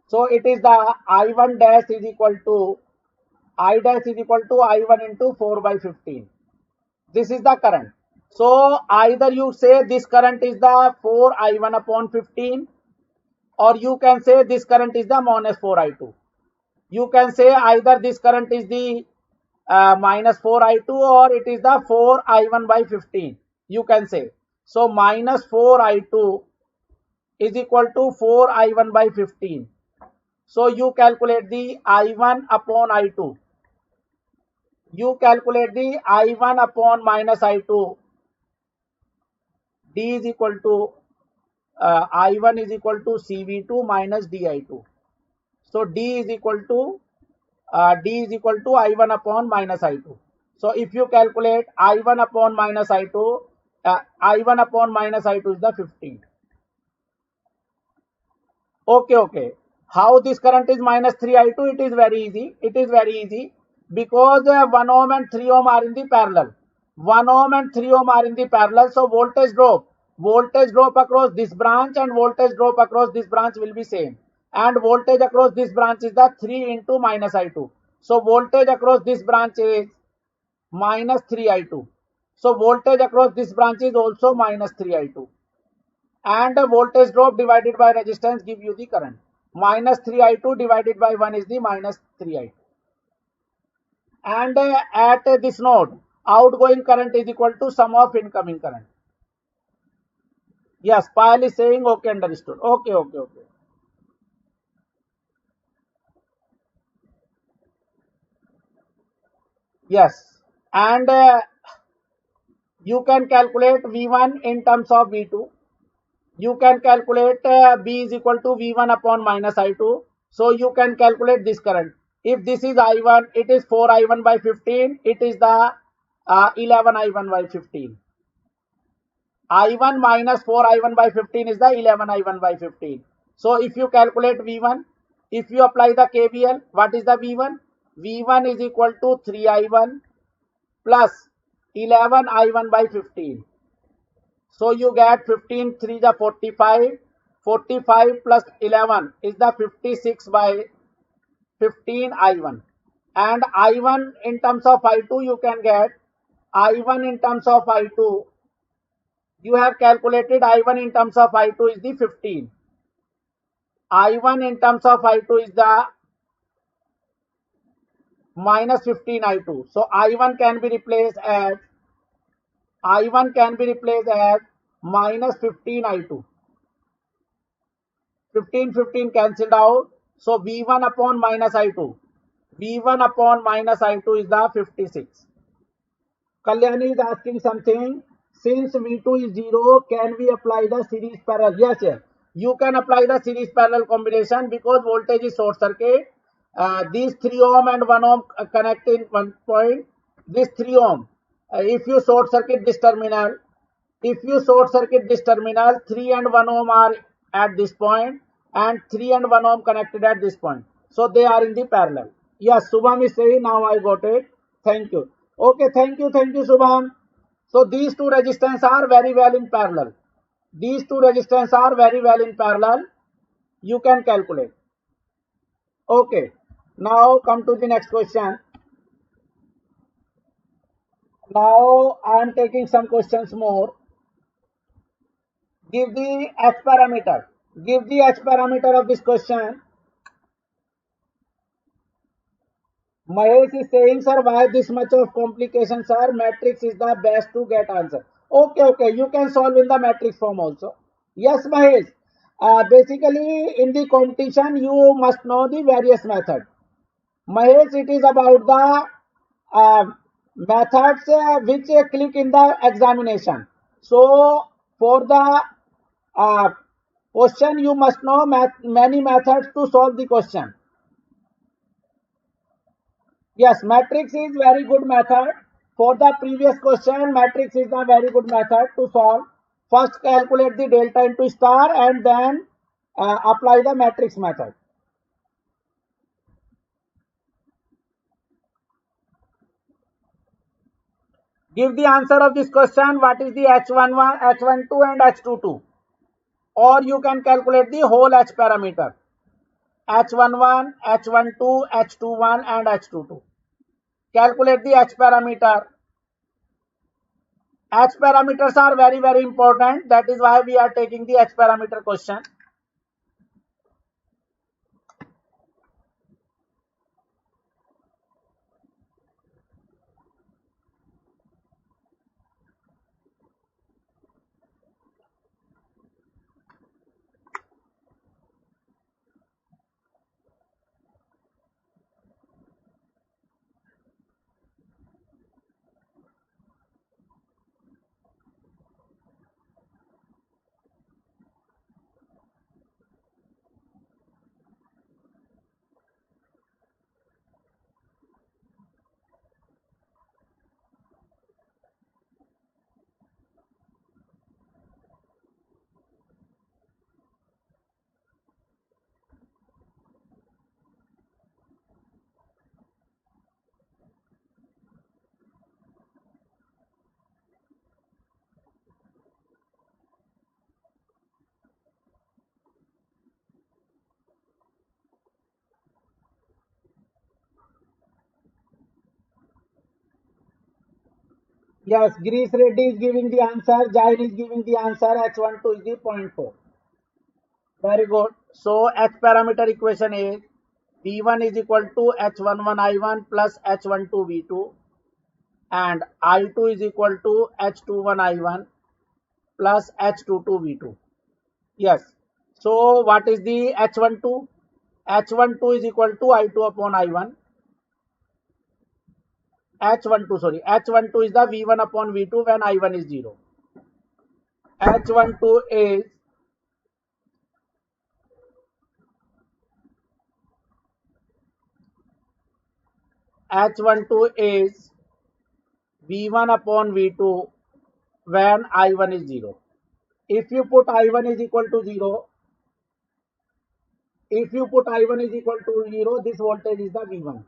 So it is the I1 dash is equal to I1 into 4 by 15. This is the current. So either you say this current is the 4 I1 upon 15, or you can say this current is the minus 4 I2. You can say either this current is the minus 4 I2 or it is the 4 I1 by 15. You can say. So minus 4 I2 is equal to 4 I1 by 15. So you calculate the I1 upon I2. You calculate the I1 upon minus I2. D is equal to I1 is equal to CV2 minus DI2. So D is equal to I1 upon minus I2. So if you calculate I1 upon minus I2, I1 upon minus I2 is the 15. Okay. How this current is minus 3 I2? It is very easy. Because 1 ohm and 3 ohm are in the parallel. 1 ohm and 3 ohm are in the parallel. So voltage drop across this branch and voltage drop across this branch will be same. And voltage across this branch is the 3 into minus I2. So voltage across this branch is minus 3 I2. So voltage across this branch is also minus 3 I2. And the voltage drop divided by resistance give you the current. Minus 3 I2 divided by 1 is the minus 3 I2. And at this node, outgoing current is equal to sum of incoming current. Yes, Payal is saying okay, understood. Okay. Yes, and you can calculate V1 in terms of V2. You can calculate B is equal to V1 upon minus I2. So you can calculate this current. If this is I1, it is 4 I1 by 15. It is the 11 I1 by 15. I1 minus 4 I1 by 15 is the 11 I1 by 15. So if you calculate V1, if you apply the KVL, what is the V1? V1 is equal to 3 I1 plus 11 I1 by 15. So you get 15 3 the 45. 45 plus 11 is the 56 by 15 I1. And I1 in terms of I2 you can get I1 in terms of I2. You have calculated I1 in terms of I2 is the 15. I1 in terms of I2 is the minus 15 I2. So I1 can be replaced as minus 15 I2. 15 cancelled out. So V1 upon minus I2. V1 upon minus I2 is the 56. Kalyani is asking something. Since V2 is 0, can we apply the series parallel? Yes. You can apply the series parallel combination because voltage is short circuit. These 3 ohm and 1 ohm connect in one point. This 3 ohm, if you short circuit this terminal, 3 and 1 ohm are at this point and 3 and 1 ohm connected at this point. So they are in the parallel. Yes, Subham is saying now I got it. Thank you. Okay, thank you, Subham. So these two resistance are very well in parallel. You can calculate. Okay. Now come to the next question. Now I am taking some questions more. Give the H parameter. Give the H parameter of this question. Mahesh is saying, sir, why this much of complications, sir? Matrix is the best to get answer. Okay. You can solve in the matrix form also. Yes, Mahesh. Basically, in the competition, you must know the various methods. Mahesh, it is about the uh, methods which click in the examination. So, for the uh, question, you must know many methods to solve the question. Yes, matrix is very good method. For the previous question, matrix is a very good method to solve. First, calculate the delta into star and then apply the matrix method. Give the answer of this question. What is the H11, H12 and H22? Or you can calculate the whole H parameter. H11, H12, H21 and H22. Calculate the H parameter. H parameters are very important. That is why we are taking the H parameter question. Yes, Greece Reddy is giving the answer. Jain is giving the answer. H12 is the point 4. Very good. So H parameter equation is V1 is equal to H11 I1 plus H12 V2 and I2 is equal to H21 I1 plus H22 V2. Yes. So what is the H12? H12 is equal to I2 upon I1. H12, sorry. H12 is the V1 upon V2 when I1 is 0. H12 is H12 is V1 upon V2 when I1 is 0. If you put I1 is equal to 0, if you put I1 is equal to 0, this voltage is the V1.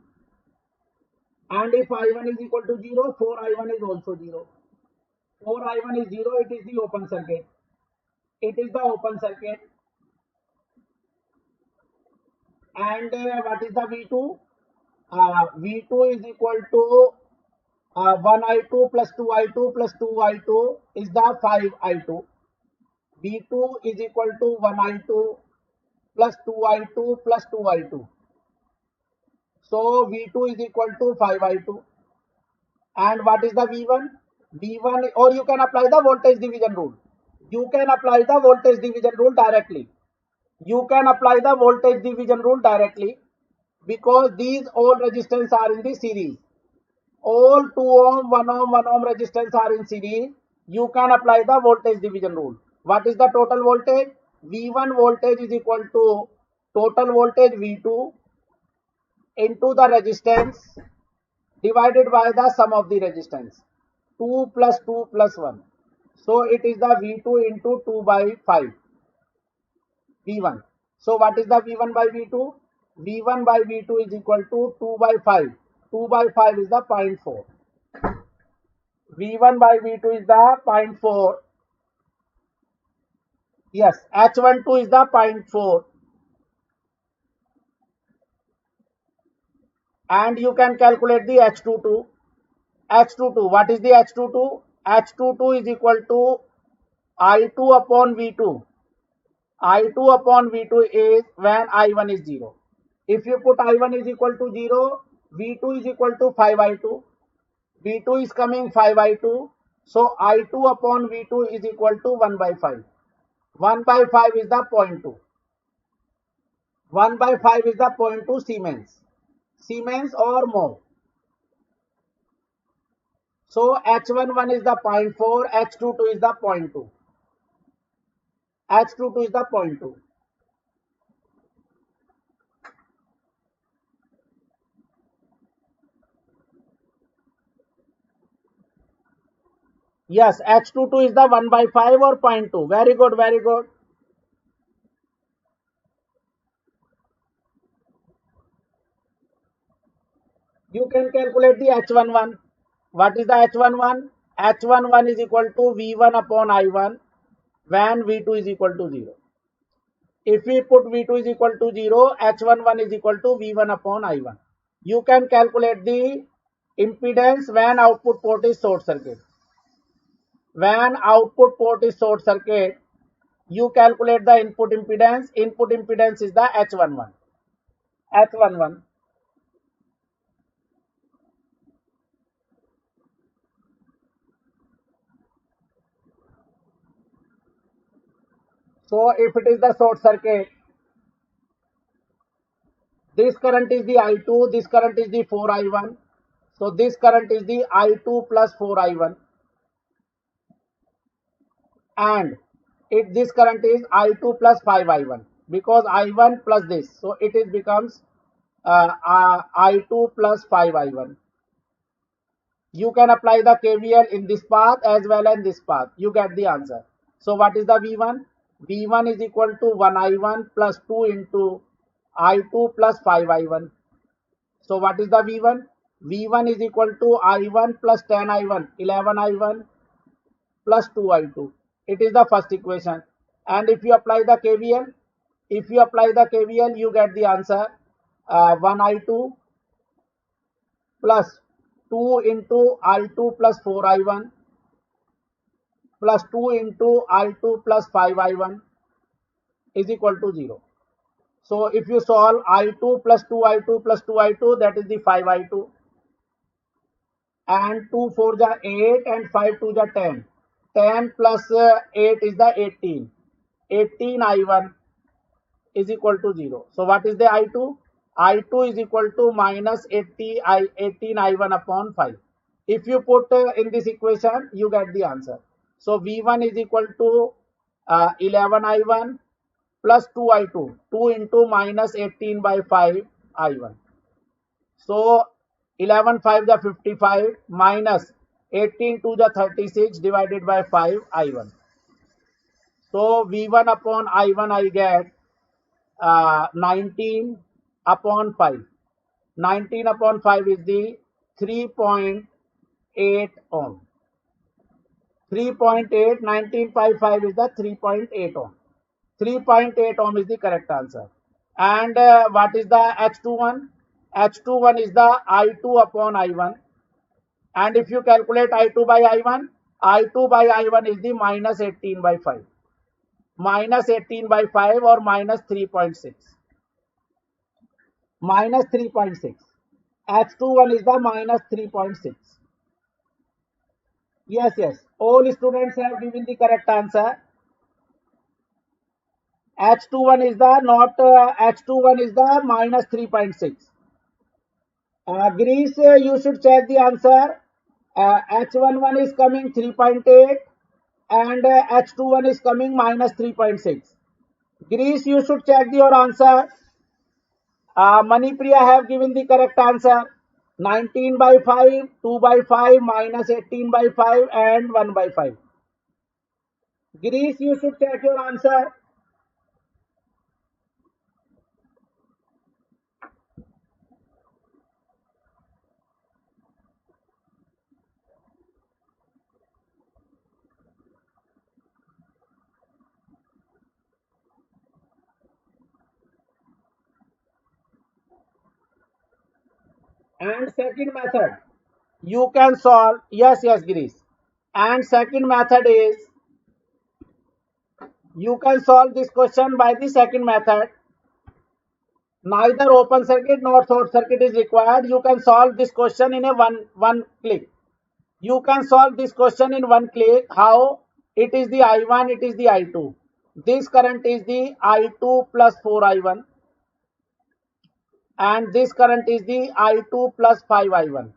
And if I1 is equal to 0, 4I1 is also 0. 4I1 is 0, it is the open circuit. It is the open circuit. And what is the V2? V2 is equal to 1I2 plus 2I2 plus 2I2 is the 5I2. V2 is equal to 1I2 plus 2I2 plus 2I2. So V2 is equal to 5I2. And what is the V1? V1, or you can apply the voltage division rule. You can apply the voltage division rule directly. You can apply the voltage division rule directly because these all resistance are in the series. All 2 ohm, 1 ohm, 1 ohm resistance are in series. You can apply the voltage division rule. What is the total voltage? V1 voltage is equal to total voltage V2 into the resistance divided by the sum of the resistance. 2 plus 2 plus 1. So it is the V2 into 2 by 5. V1. So what is the V1 by V2? V1 by V2 is equal to 2 by 5. 2 by 5 is the 0.4. V1 by V2 is the 0.4. Yes, H12 is the 0.4. And you can calculate the H22. H22. What is the H22? H22 is equal to I2 upon V2. I2 upon V2 is when I1 is 0. If you put I1 is equal to 0, V2 is equal to 5I2. V2 is coming 5I2. So I2 upon V2 is equal to 1 by 5. 1 by 5 is the 0.2. 1 by 5 is the 0.2 Siemens. Siemens or mho. So H11 is the 0.4, H22 is the 0.2. H22 is the 0.2. Yes, H22 is the 1 by 5 or 0.2. Very good, very good. You can calculate the H11. What is the H11? H11 is equal to V1 upon I1 when V2 is equal to 0. If we put V2 is equal to 0, H11 is equal to V1 upon I1. You can calculate the impedance when output port is short circuit. When output port is short circuit, you calculate the input impedance. Input impedance is the H11. H11. So if it is the short circuit, this current is the I2, this current is the 4I1. So this current is the I2 plus 4I1. And this current is I2 plus 5I1 because I1 plus this. So it is becomes I2 plus 5I1. You can apply the KVL in this path as well as this path. You get the answer. So what is the V1? V1 is equal to 1I1 plus 2 into I2 plus 5I1. So what is the V1? V1 is equal to I1 plus 10I1, 11I1 plus 2I2. It is the first equation. And if you apply the KVL, you get the answer 1I2 plus 2 into I2 plus 4I1 plus 2 into I2 plus 5I1 is equal to 0. So if you solve I2 plus 2I2 plus 2I2, that is the 5I2. And 2 4 ja 8 and 5 2 ja 10. 10 plus 8 is the 18. 18I1 is equal to 0. So what is the I2? I2 is equal to minus 18I1 upon 5. If you put in this equation, you get the answer. So V1 is equal to 11I1 plus 2I2. 2 into minus 18 by 5 I1. So 11 5 the 55 minus 18 to the 36 divided by 5 I1. So V1 upon I1 I get 19 upon 5. 19 upon 5 is the 3.8 ohm. 3.8, 19 by 5 is the 3.8 ohm. 3.8 ohm is the correct answer. And what is the H21? H21 is the I2 upon I1. And if you calculate I2 by I1, I2 by I1 is the minus 18 by 5. Minus 18 by 5 or minus 3.6. Minus 3.6. H21 is the minus 3.6. Yes, yes. All students have given the correct answer. H21 is the not H21 is the minus 3.6. Greece, you should check the answer. H11 is coming 3.8 and H21 is coming minus 3.6. Greece, you should check your answer. Manipriya have given the correct answer. 19 by 5, 2 by 5, minus 18 by 5 and 1 by 5. Greece, you should check your answer. And second method, you can solve. Yes, yes, Greece. And second method is, you can solve this question by the second method. Neither open circuit nor short circuit is required. You can solve this question in a one click. You can solve this question in one click. How? It is the I1, it is the I2. This current is the I2 plus 4I1, and this current is the I2 plus 5I1.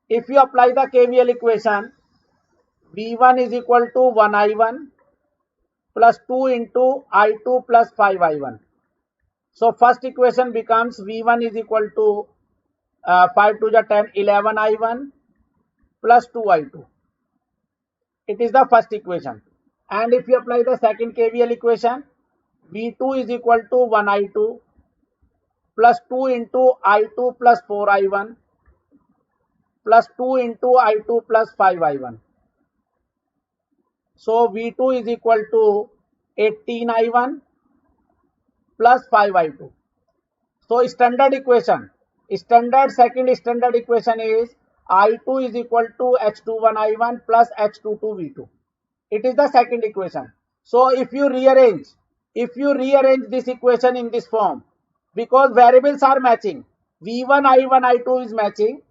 If you apply the KVL equation, V1 is equal to 1I1 plus 2 into I2 plus 5I1. So first equation becomes V1 is equal to 5 to the 10, 11I1 plus 2I2. It is the first equation. And if you apply the second KVL equation, V2 is equal to 1I2 plus 2 into I2 plus 4I1 plus 2 into I2 plus 5I1. So V2 is equal to 18I1 plus 5I2. So standard second standard equation is I2 is equal to H21I1 plus H22V2. It is the second equation. So if you rearrange this equation in this form, because variables are matching, V1 I1 I2 is matching,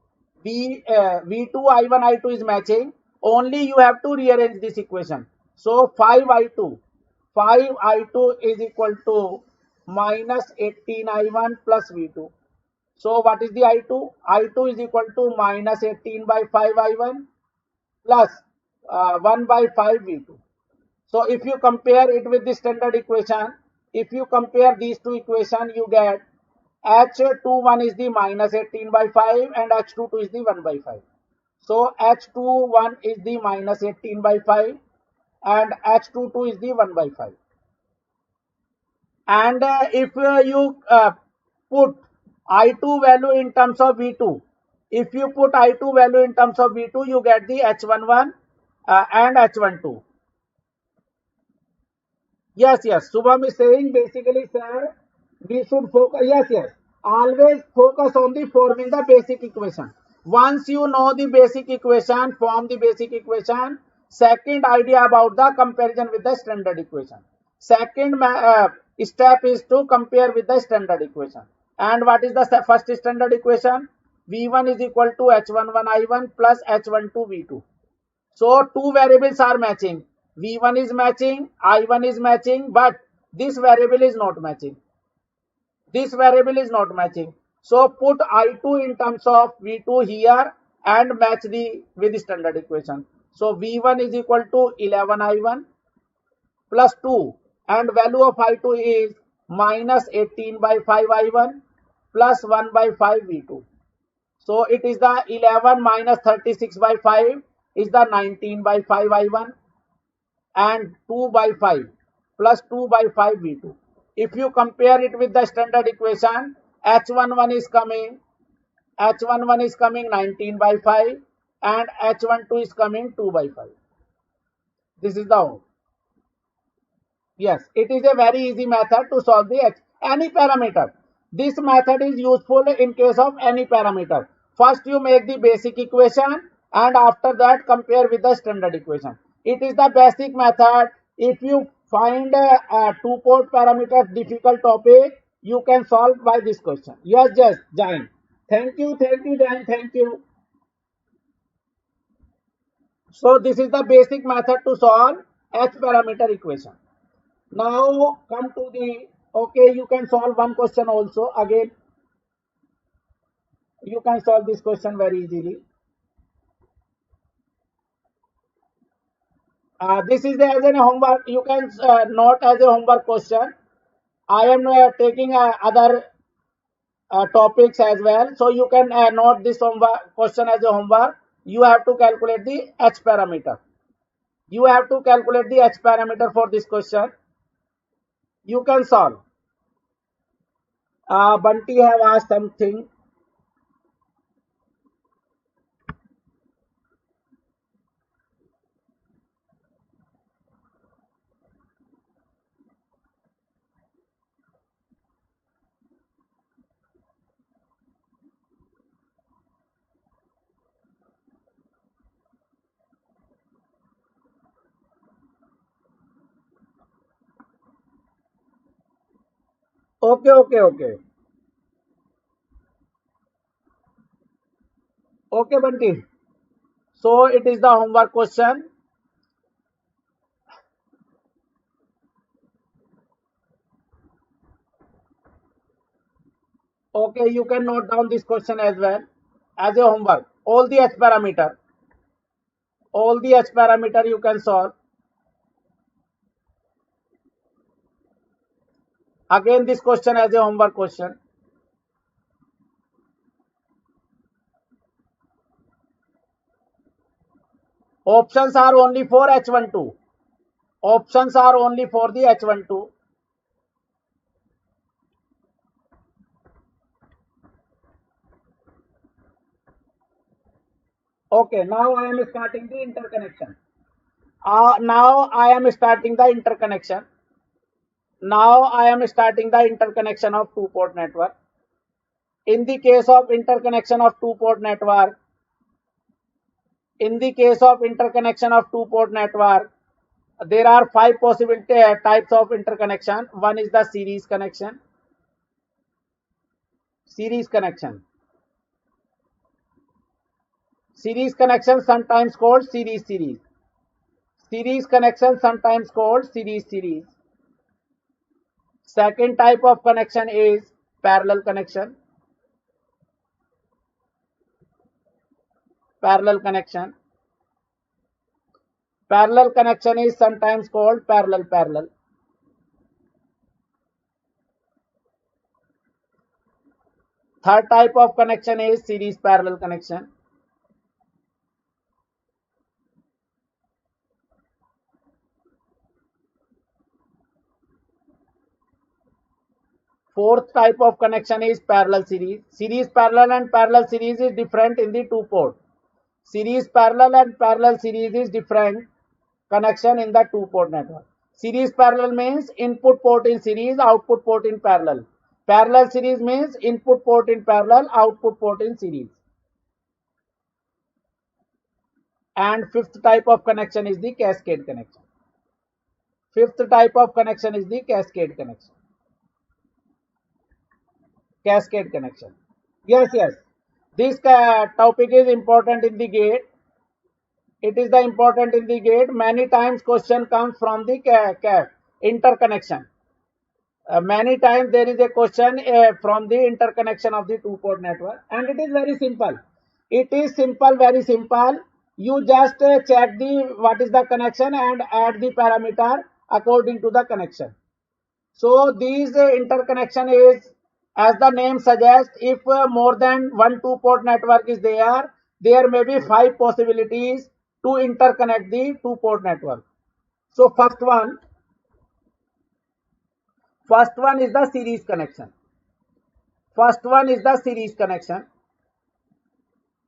V2 I1 I2 is matching, only you have to rearrange this equation. So 5I2 is equal to minus 18I1 plus V2. So what is the I2? I2 is equal to minus 18 by 5I1 plus 1 by 5 V2. So if you compare it with the standard equation, if you compare these two equations, you get H21 is the minus 18 by 5 and H22 is the 1 by 5. So H21 is the minus 18 by 5 and H22 is the 1 by 5. And if you put I2 value in terms of V2, if you put I2 value in terms of V2, you get the H11 and H12. Yes, Subham is saying basically, sir, we should focus. Yes. Always focus on the forming the basic equation. Once you know the basic equation, form the basic equation. Second idea about the comparison with the standard equation. Second step is to compare with the standard equation. And what is the first standard equation? V1 is equal to H11I1 plus H12V2. So two variables are matching. V1 is matching, I1 is matching, but this variable is not matching. So put I2 in terms of V2 here and match with the standard equation. So V1 is equal to 11I1 plus 2, and value of I2 is minus 18 by 5I1 plus 1 by 5 V2. So it is the 11 minus 36 by 5 is the 19 by 5I1 and 2 by 5 plus 2 by 5 V2. If you compare it with the standard equation, H11 is coming 19 by 5 and H12 is coming 2 by 5. This is the one. Yes, it is a very easy method to solve any parameter. This method is useful in case of any parameter. First you make the basic equation and after that compare with the standard equation. It is the basic method. If you find a two-port parameter difficult topic, you can solve by this question. Yes, Jain. Thank you, Jain. Thank you. So this is the basic method to solve H parameter equation. Now come to the, okay, you can solve one question also. Again, you can solve this question very easily. This is as a homework. You can note as a homework question. I am taking other topics as well. So you can note this homework question as a homework. You have to calculate the H parameter. You have to calculate the H parameter for this question. You can solve. Bunty have asked something. Okay. Okay, Bunty. So it is the homework question. Okay, you can note down this question as well as a homework. All the h parameter you can solve. Again, this question as a homework question. Options are only for H12. Options are only for the H12. Okay, now I am starting the interconnection. Now I am starting the interconnection. Now I am starting the interconnection of two-port network. In the case of interconnection of two-port network, there are 5 possible types of interconnection. One is the series connection. Series connection sometimes called series. Series connection sometimes called series. Second type of connection is parallel connection. Parallel connection is sometimes called parallel. Third type of connection is series parallel connection. Fourth type of connection is parallel series. Series parallel and parallel series is different in the two-port. Series parallel and parallel series is different connection in the two-port network. Series parallel means input port in series, output port in parallel. Parallel series means input port in parallel, output port in series. And fifth type of connection is the cascade connection. Cascade connection. Yes. This topic is important in the gate. It is the important in the gate. Many times question comes from the interconnection. Many times there is a question from the interconnection of the two-port network, and it is very simple. It is simple, very simple. You just check the what is the connection and add the parameter according to the connection. So these interconnection is, as the name suggests, if more than one two-port network is there, there may be 5 possibilities to interconnect the two-port network. So first one is the series connection.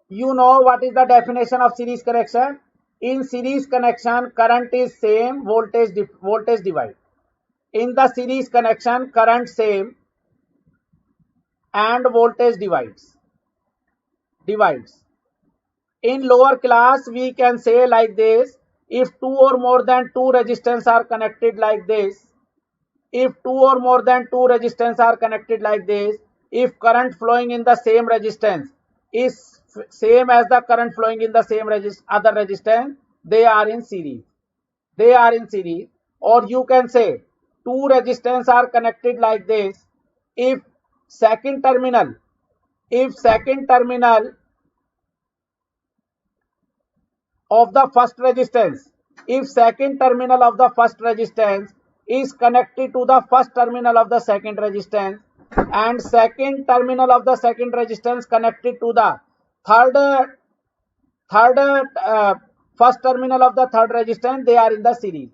You know what is the definition of series connection? In series connection, current is same, voltage divide. In the series connection, current same and voltage divides. In lower class, we can say like this: if two or more than two resistors are connected like this, if current flowing in the same resistance is same as the current flowing in the same other resistance, they are in series. Or you can say two resistors are connected like this. If second terminal of the first resistance is connected to the first terminal of the second resistance, and second terminal of the second resistance connected to the first terminal of the third resistance, they are in the series.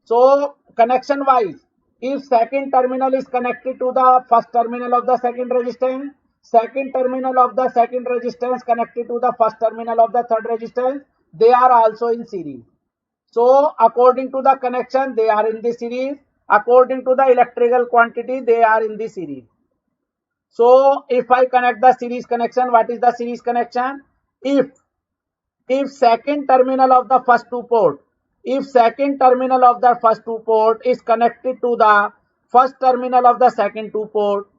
So connection wise, if second terminal is connected to the first terminal of the second resistance, second terminal of the second resistance connected to the first terminal of the third resistance, they are also in series. So according to the connection, they are in the series. According to the electrical quantity, they are in the series. So if I connect the series connection, what is the series connection? If second terminal of the first two port, is connected to the first terminal of the second two port,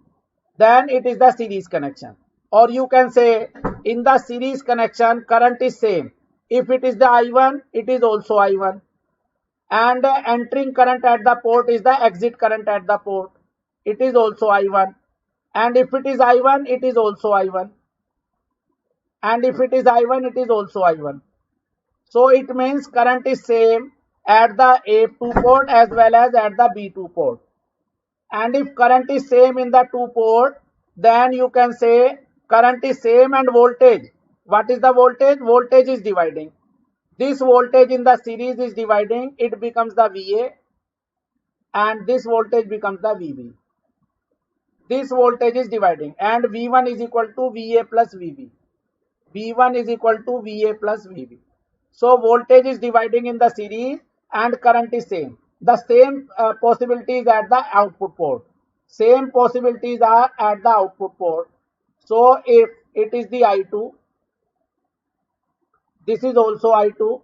then it is the series connection. Or you can say, in the series connection, current is same. If it is the I1, it is also I1. And entering current at the port is the exit current at the port. It is also I1. and if it is I1, it is also I1, and if it is I1, it is also I1. So it means current is same at the A2 port as well as at the B2 port. And if current is same in the two port, then you can say current is same and voltage. What is the voltage? Voltage is dividing. This voltage in the series is dividing. It becomes the VA, and this voltage becomes the VB. This voltage is dividing, and V1 is equal to VA plus VB. V1 is equal to VA plus VB. So voltage is dividing in the series and current is same. The same possibilities at the output port. Same possibilities are at the output port. So if it is the I2, this is also I2.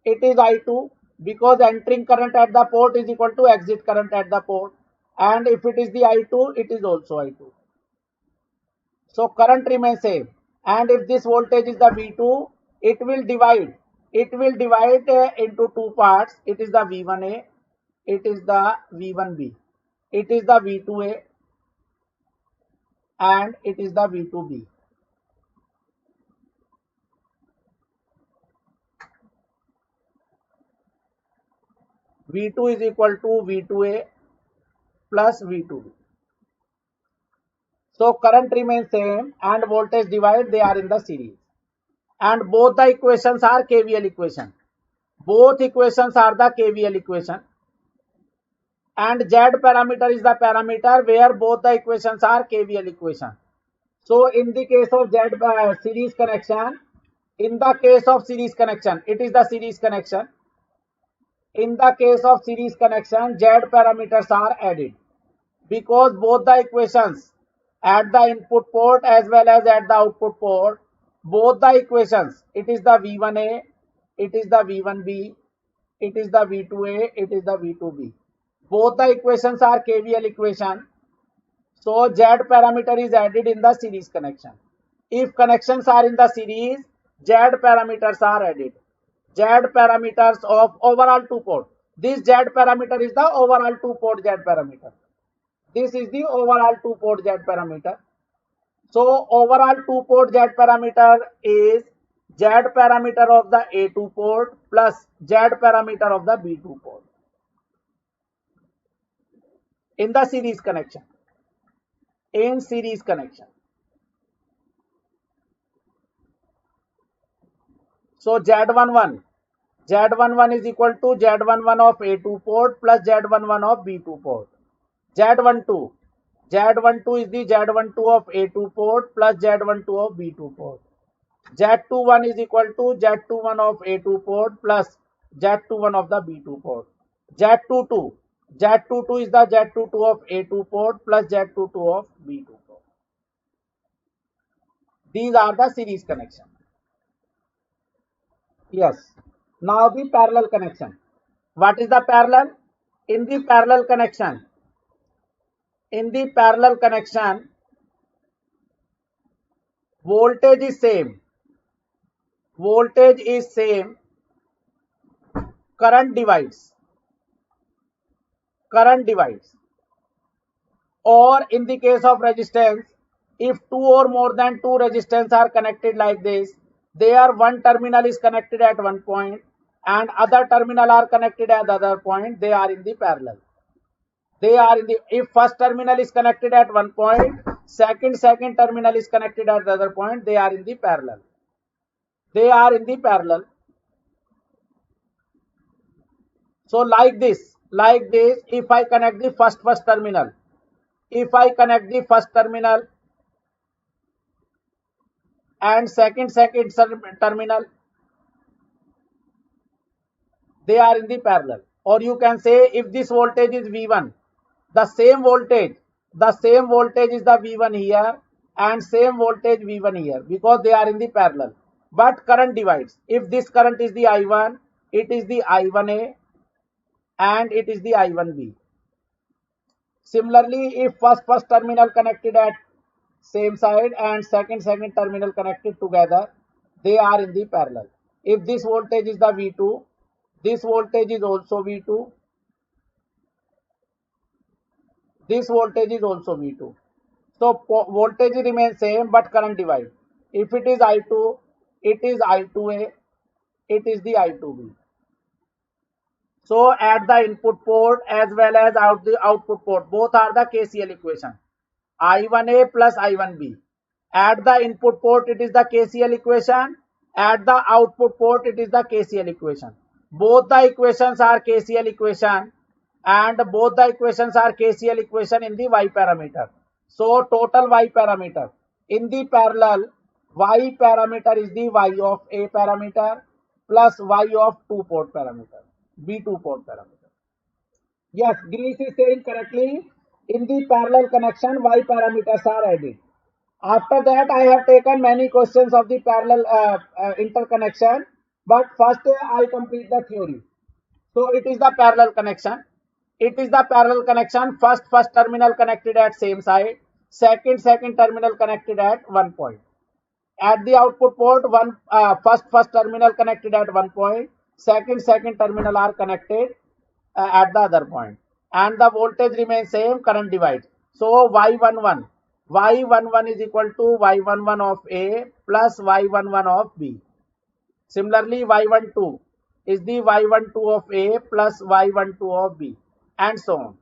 It is I2 because entering current at the port is equal to exit current at the port. And if it is the I2, it is also I2. So current remains same. And if this voltage is the V2, it will divide. It will divide into two parts. It is the V1A. It is the V1B. It is the V2A. And it is the V2B. V2 is equal to V2A plus V2B. So current remains same and voltage divide, they are in the series. And both the equations are KVL equation. Both equations are the KVL equation. And Z parameter is the parameter where both the equations are KVL equation. So in the case of Z series connection, in the case of series connection, it is the series connection. In the case of series connection, Z parameters are added because both the equations at the input port as well as at the output port, both the equations, it is the V1A, it is the V1B, it is the V2A, it is the V2B. Both the equations are KVL equation. So Z parameter is added in the series connection. If connections are in the series, Z parameters are added. Z parameters of overall two port. This Z parameter is the overall two port Z parameter. This is the overall two port Z parameter. So overall two port Z parameter is Z parameter of the A2 port plus Z parameter of the B2 port in the series connection. In series connection. So Z11 is equal to Z11 of A2 port plus Z11 of B2 port. Z12 is the Z12 of A2 port plus Z12 of B2 port. Z21 is equal to Z21 of A2 port plus Z21 of the B2 port. Z22 is the Z22 of A2 port plus Z22 of B2 port. These are the series connection. Yes. Now the parallel connection. What is the parallel? In the parallel connection, voltage is same. Voltage is same. Current divides. Or in the case of resistance, if two or more than two resistance are connected like this, there one terminal is connected at one point and other terminal are connected at the other point, they are in the parallel. If first terminal is connected at one point, second terminal is connected at the other point, they are in the parallel. So like this, if I connect the first terminal, and second terminal, they are in the parallel. Or you can say if this voltage is V1, the same voltage is the V1 here and same voltage V1 here because they are in the parallel. But current divides. If this current is the I1, it is the I1A and it is the I1B. Similarly, if first terminal connected at same side and second terminal connected together, they are in the parallel. If this voltage is the V2, this voltage is also V2. This voltage is also V2. So voltage remains same, but current divide. If it is I2, it is I2A, it is the I2B. So at the input port as well as the output port, both are the KCL equation. I1A plus I1B. At the input port, it is the KCL equation. At the output port, it is the KCL equation. Both the equations are KCL equation, and both the equations are KCL equation in the Y parameter. So total Y parameter. In the parallel, Y parameter is the Y of A parameter plus Y of 2 port parameter, B2 port parameter. Yes, Greece is saying correctly. In the parallel connection, Y parameters are added. After that, I have taken many questions of the parallel interconnection, but first I complete the theory. So it is the parallel connection. It is the parallel connection. First terminal connected at same side. Second terminal connected at one point. At the output port, first terminal connected at one point. Second terminal are connected at the other point, and the voltage remains same, current divides. So y11 is equal to y11 of A plus y11 of B. Similarly, y12 is the y12 of A plus y12 of B, and so on.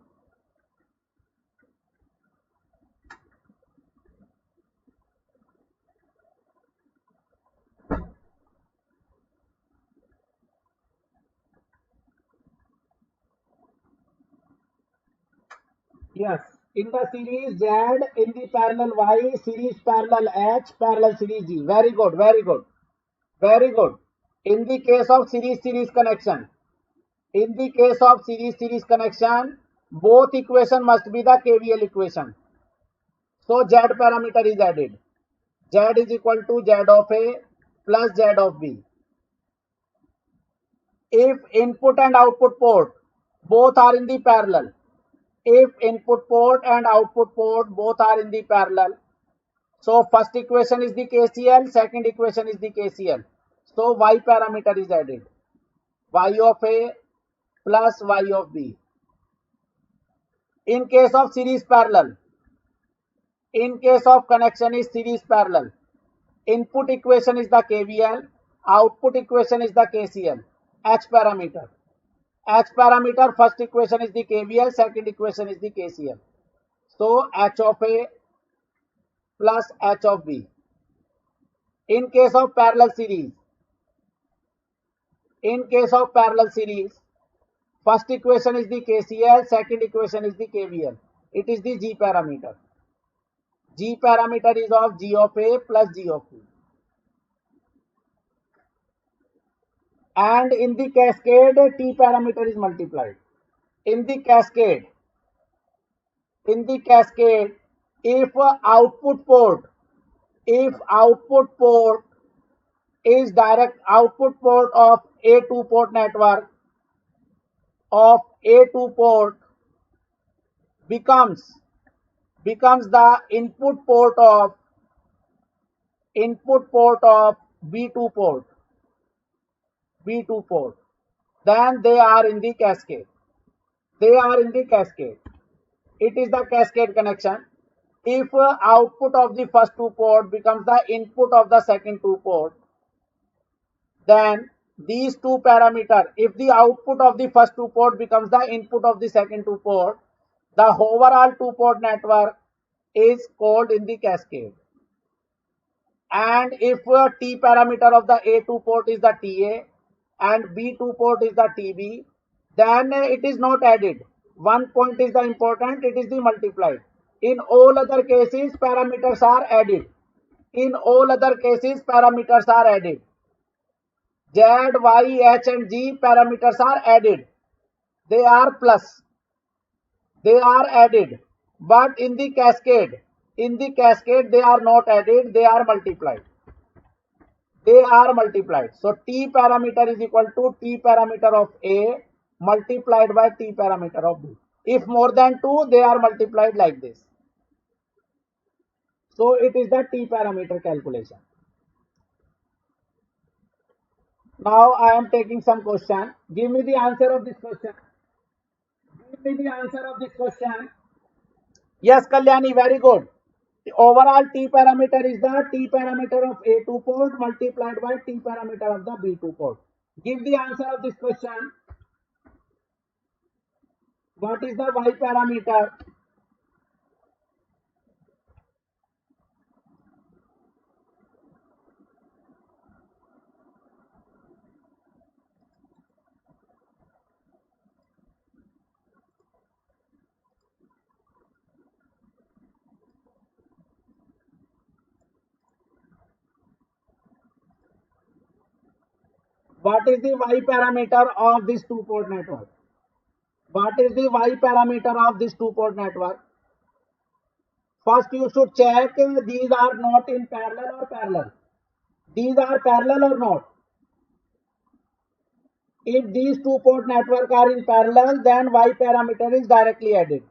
Yes, in the series Z, in the parallel Y, series parallel H, parallel series G. Very good, very good, very good. In the case of series connection, connection, both equation must be the KVL equation. So Z parameter is added. Z is equal to Z of A plus Z of B. If input and output port both are in the parallel, if input port and output port both are in the parallel, so first equation is the KCL, second equation is the KCL. So Y parameter is added. Y of A plus Y of B. In case of series parallel, in case of connection is series parallel, input equation is the KVL, output equation is the KCL. H parameter. H parameter, first equation is the KVL, second equation is the KCL. So H of A plus H of B. In case of parallel series, first equation is the KCL, second equation is the KVL. It is the G parameter. G parameter is of G of A plus G of B. And in the cascade, T parameter is multiplied. In the cascade, if output port is direct output port of A2 port network becomes the input port of B2 port, then they are in the cascade. It is the cascade connection. If output of the first two port becomes the input of the second two port, then these two parameters, if the output of the first two port becomes the input of the second two port, the overall two port network is called in the cascade. And if T parameter of the A2 port is the TA and B2 port is the TB, then it is not added. One point is the important, it is the multiplied. In all other cases, parameters are added. Z, Y, H and G parameters are added. They are plus. They are added. But in the cascade, they are not added, they are multiplied. So T parameter is equal to T parameter of A multiplied by T parameter of B. If more than 2, they are multiplied like this. So it is the T parameter calculation. Now I am taking some question. Give me the answer of this question. Yes, Kalyani, very good. Overall T parameter is the T parameter of A2 port multiplied by T parameter of the B2 port. Give the answer of this question. What is the Y parameter? What is the Y parameter of this two port network? What is the Y parameter of this two port network? First you should check these are not in parallel or parallel. These are parallel or not. If these two port network are in parallel, then Y parameter is directly added.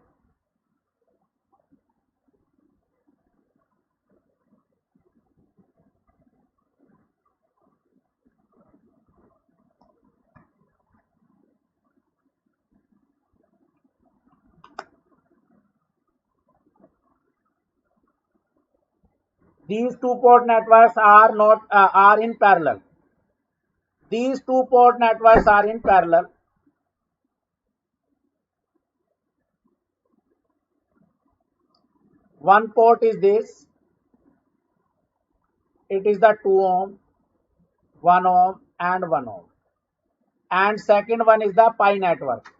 These two port networks are not are in parallel. These two port networks are in parallel. One port is this. It is the 2 ohm, 1 ohm and 1 ohm. And second one is the pi network.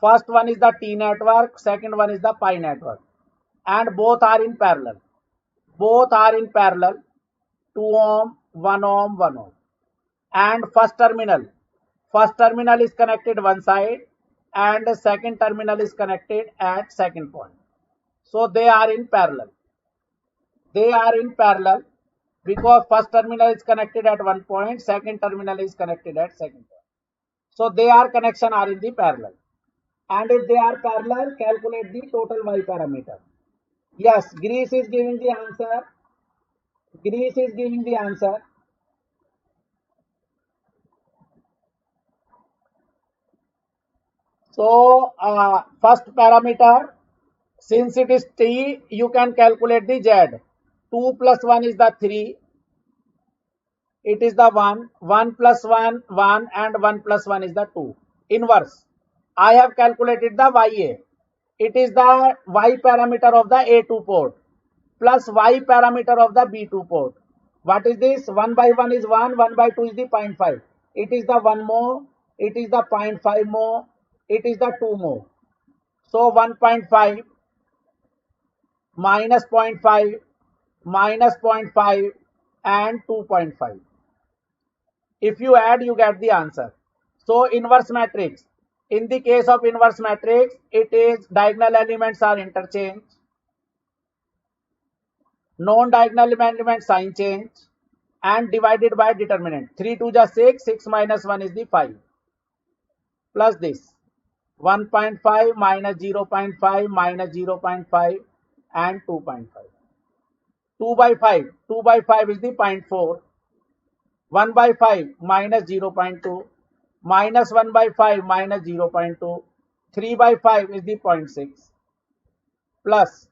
First one is the T network, second one is the pi network. And both are in parallel. Both are in parallel. 2 ohm, 1 ohm, 1 ohm. And first terminal is connected one side and the second terminal is connected at second point. So they are in parallel. They are in parallel because first terminal is connected at one point, second terminal is connected at second point. So their connection are in the parallel. And if they are parallel, calculate the total Y parameter. Yes, Greece is giving the answer. Greece is giving the answer. So first parameter, since it is T, you can calculate the Z. 2 plus 1 is the 3. It is the 1. 1 plus 1, 1 and 1 plus 1 is the 2. Inverse. I have calculated the YA. It is the Y parameter of the A2 port plus Y parameter of the B2 port. What is this? 1 by 1 is 1, 1 by 2 is the 0.5. It is the 1 mho, it is the 0.5 mho, it is the 2 mho. So 1.5 minus 0.5 minus 0.5 and 2.5. If you add, you get the answer. So inverse matrix. In the case of inverse matrix, it is diagonal elements are interchanged. Non-diagonal elements sign change and divided by determinant. 3 2 is 6, 6 minus 1 is the 5. Plus this 1.5 minus 0.5 minus 0.5 and 2.5. 2 by 5. 2 by 5 is the 0.4. 1 by 5 minus 0.2 minus 1 by 5 minus 0.2. 3 by 5 is the 0.6 plus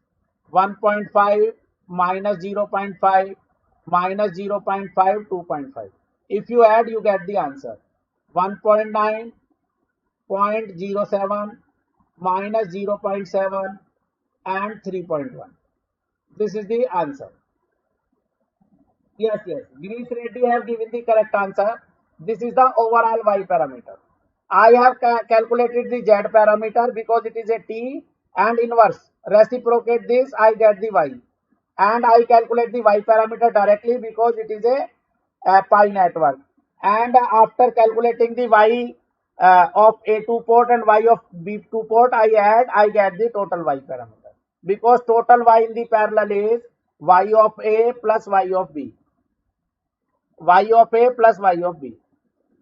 1.5 minus 0.5 minus 0.5 2.5. If you add, you get the answer. 1.9, 0.07 minus 0.7 and 3.1. This is the answer. Yes, yes. Greece Reddy have given the correct answer. This is the overall Y parameter. I have calculated the Z parameter because it is a T and inverse. Reciprocate this, I get the Y. And I calculate the Y parameter directly because it is a pi network. And after calculating the Y of A2 port and Y of B2 port, I add, I get the total Y parameter. Because total Y in the parallel is Y of A plus Y of B. Y of A plus Y of B.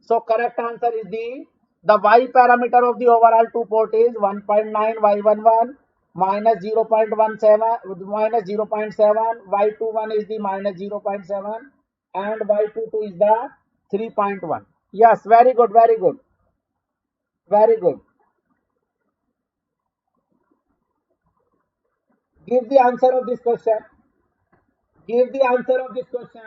So correct answer is the Y parameter of the overall two port is 1.9 Y11 minus 0.17 minus 0.7, Y21 is the minus 0.7 and Y22 is the 3.1. Yes, very good, very good, very good. Give the answer of this question. Give the answer of this question.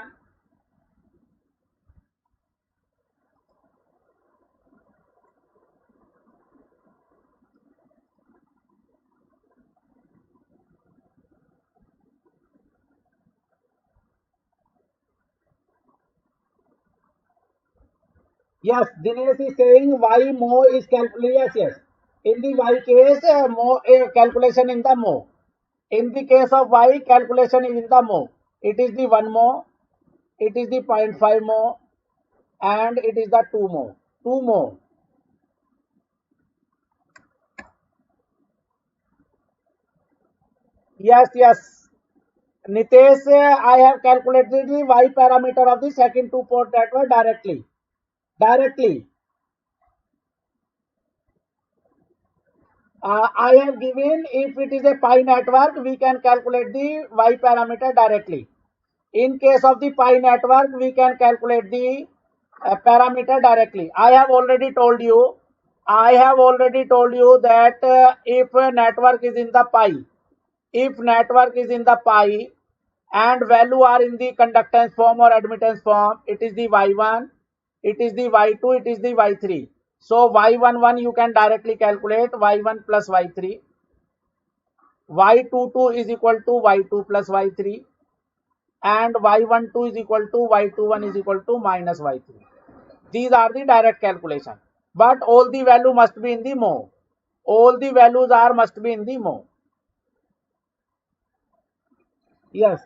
Yes, Dinesh is saying y mo is calculated. Yes, yes. In the y case, calculation in the mo. In the case of y, calculation is in the mo. It is the 1 mo, it is the zero point 0.5 mo, and it is the 2 mo. 2 mo. Yes, yes. Nitesh, I have calculated the y parameter of the second two port network directly. Directly. I have given if it is a pi network, we can calculate the y parameter directly. In case of the pi network, we can calculate the parameter directly. I have already told you that if a network is in the pi, if network is in the pi and value are in the conductance form or admittance form, it is the y1, it is the y2, it is the y3. So y11 you can directly calculate y1 plus y3. Y22 is equal to y2 plus y3, and y12 is equal to y21 is equal to minus y3. These are the direct calculation. But all the value must be in the mo. All the values are must be in the mo. Yes.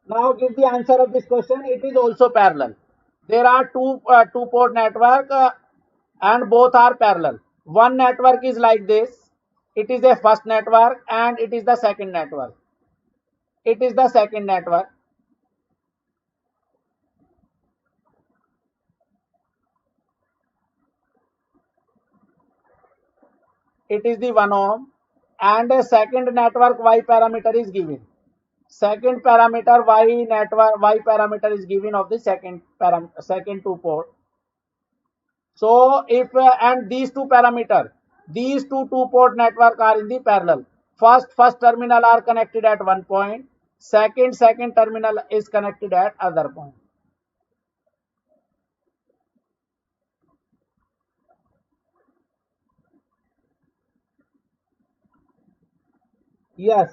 Now give the answer of this question. It is also parallel. There are two port network and both are parallel. One network is like this. It is a first network and it is the second network. It is the second network. It is the 1 ohm, and a second network y parameter is given. Second parameter y parameter is given of the second two port. So if and these two port network are in the parallel. First terminal are connected at one point. Second terminal is connected at other point. Yes,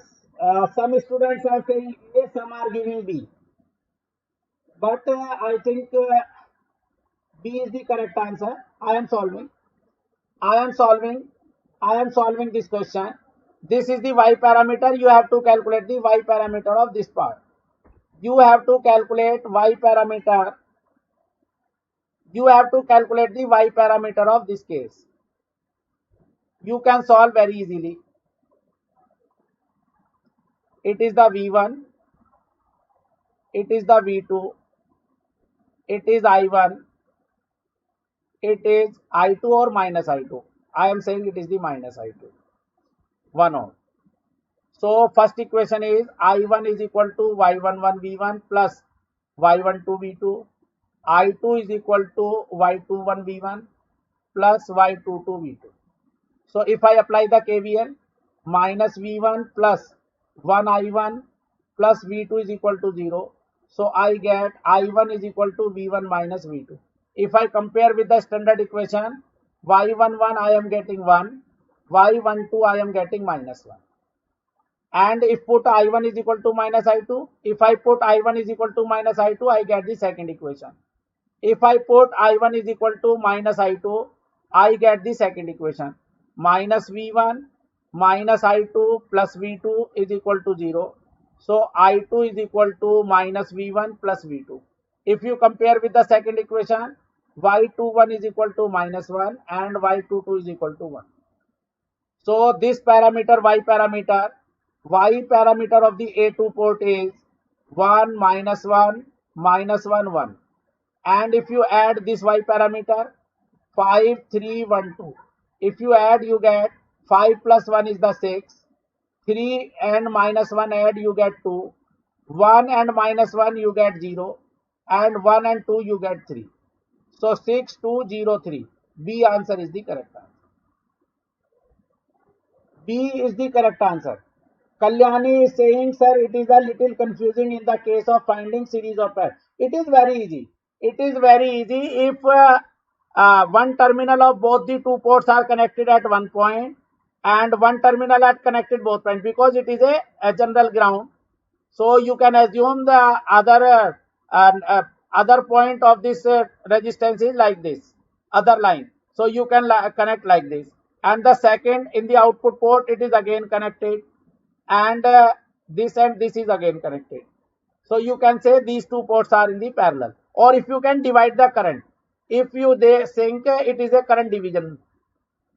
some students are saying A, some are giving B, but I think B is the correct answer. I am solving. I am solving. I am solving this question. This is the y parameter. You have to calculate the y parameter of this part. You have to calculate y parameter. You have to calculate the y parameter of this case. You can solve very easily. It is the V1. It is the V2. It is I1. It is I2 or minus I2. I am saying it is the minus I2. 1 ohm. So first equation is I1 is equal to Y11 V1 plus Y12 V2. I2 is equal to Y21 V1 plus Y22 V2. So if I apply the KVL, minus V1 plus 1 I1 plus V2 is equal to 0. So I get I1 is equal to V1 minus V2. If I compare with the standard equation, Y11 I am getting 1, Y12 I am getting minus 1. And if put I1 is equal to minus I2, if I put I1 is equal to minus I2, I get the second equation. If I put I1 is equal to minus I2, I get the second equation. Minus V1 minus I2 plus V2 is equal to 0. So I2 is equal to minus V1 plus V2. If you compare with the second equation, Y21 is equal to minus 1 and Y22 is equal to 1. So this parameter y parameter of the A2 port is 1 minus 1 minus 1 1. And if you add this y parameter 5 3 1 2, if you add you get 5 plus 1 is the 6, 3 and minus 1 add you get 2, 1 and minus 1 you get 0, and 1 and 2 you get 3. So 6 2 0 3. B answer is the correct answer. B is the correct answer. Kalyani is saying, sir, it is a little confusing in the case of finding series of pairs. It is very easy. It is very easy if one terminal of both the two ports are connected at one point and one terminal are connected both points, because it is a general ground. So you can assume the other point of this resistance is like this, other line. So you can connect like this. And the second, in the output port, it is again connected, and this is again connected. So you can say these two ports are in the parallel. Or if you can divide the current, if you they think it is a current division,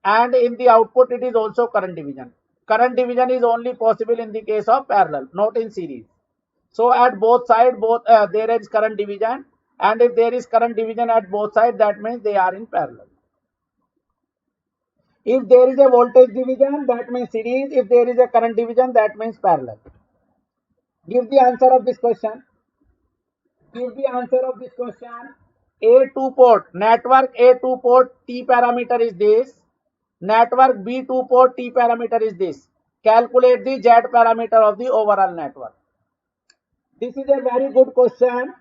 and in the output it is also current division. Current division is only possible in the case of parallel, not in series. So at both sides, there is current division, and if there is current division at both sides, that means they are in parallel. If there is a voltage division, that means series. If there is a current division, that means parallel. Give the answer of this question. Give the answer of this question. A2 port, network A2 port T parameter is this. Network B2 port T parameter is this. Calculate the Z parameter of the overall network. This is a very good question.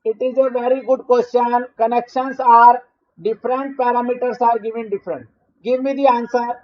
It is a very good question. Connections are different, parameters are given different. Give me the answer.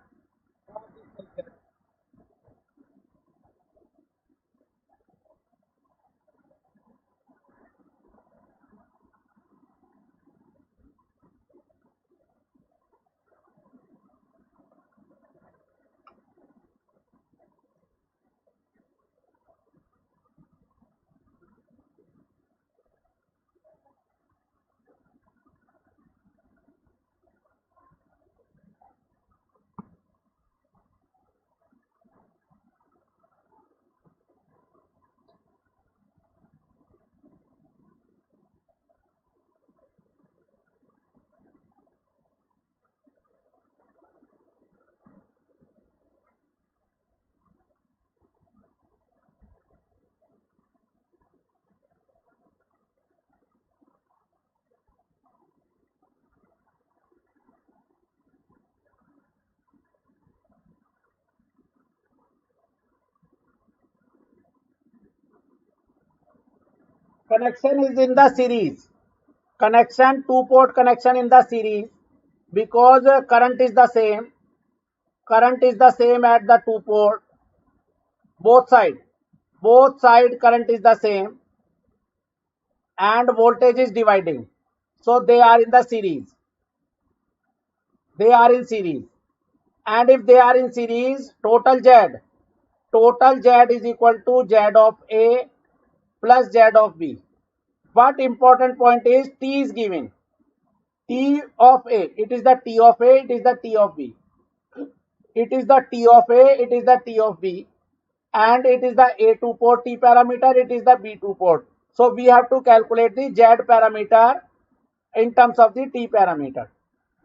Connection is in the series. Connection, two port connection in the series, because current is the same. Current is the same at the two port. Both side current is the same, and voltage is dividing. So they are in the series. They are in series. And if they are in series, total Z is equal to Z of A plus Z of B. But important point is T is given. T of A, it is the T of A, it is the T of B. It is the T of A, it is the T of B. And it is the A2 port T parameter, it is the B2 port. So we have to calculate the Z parameter in terms of the T parameter.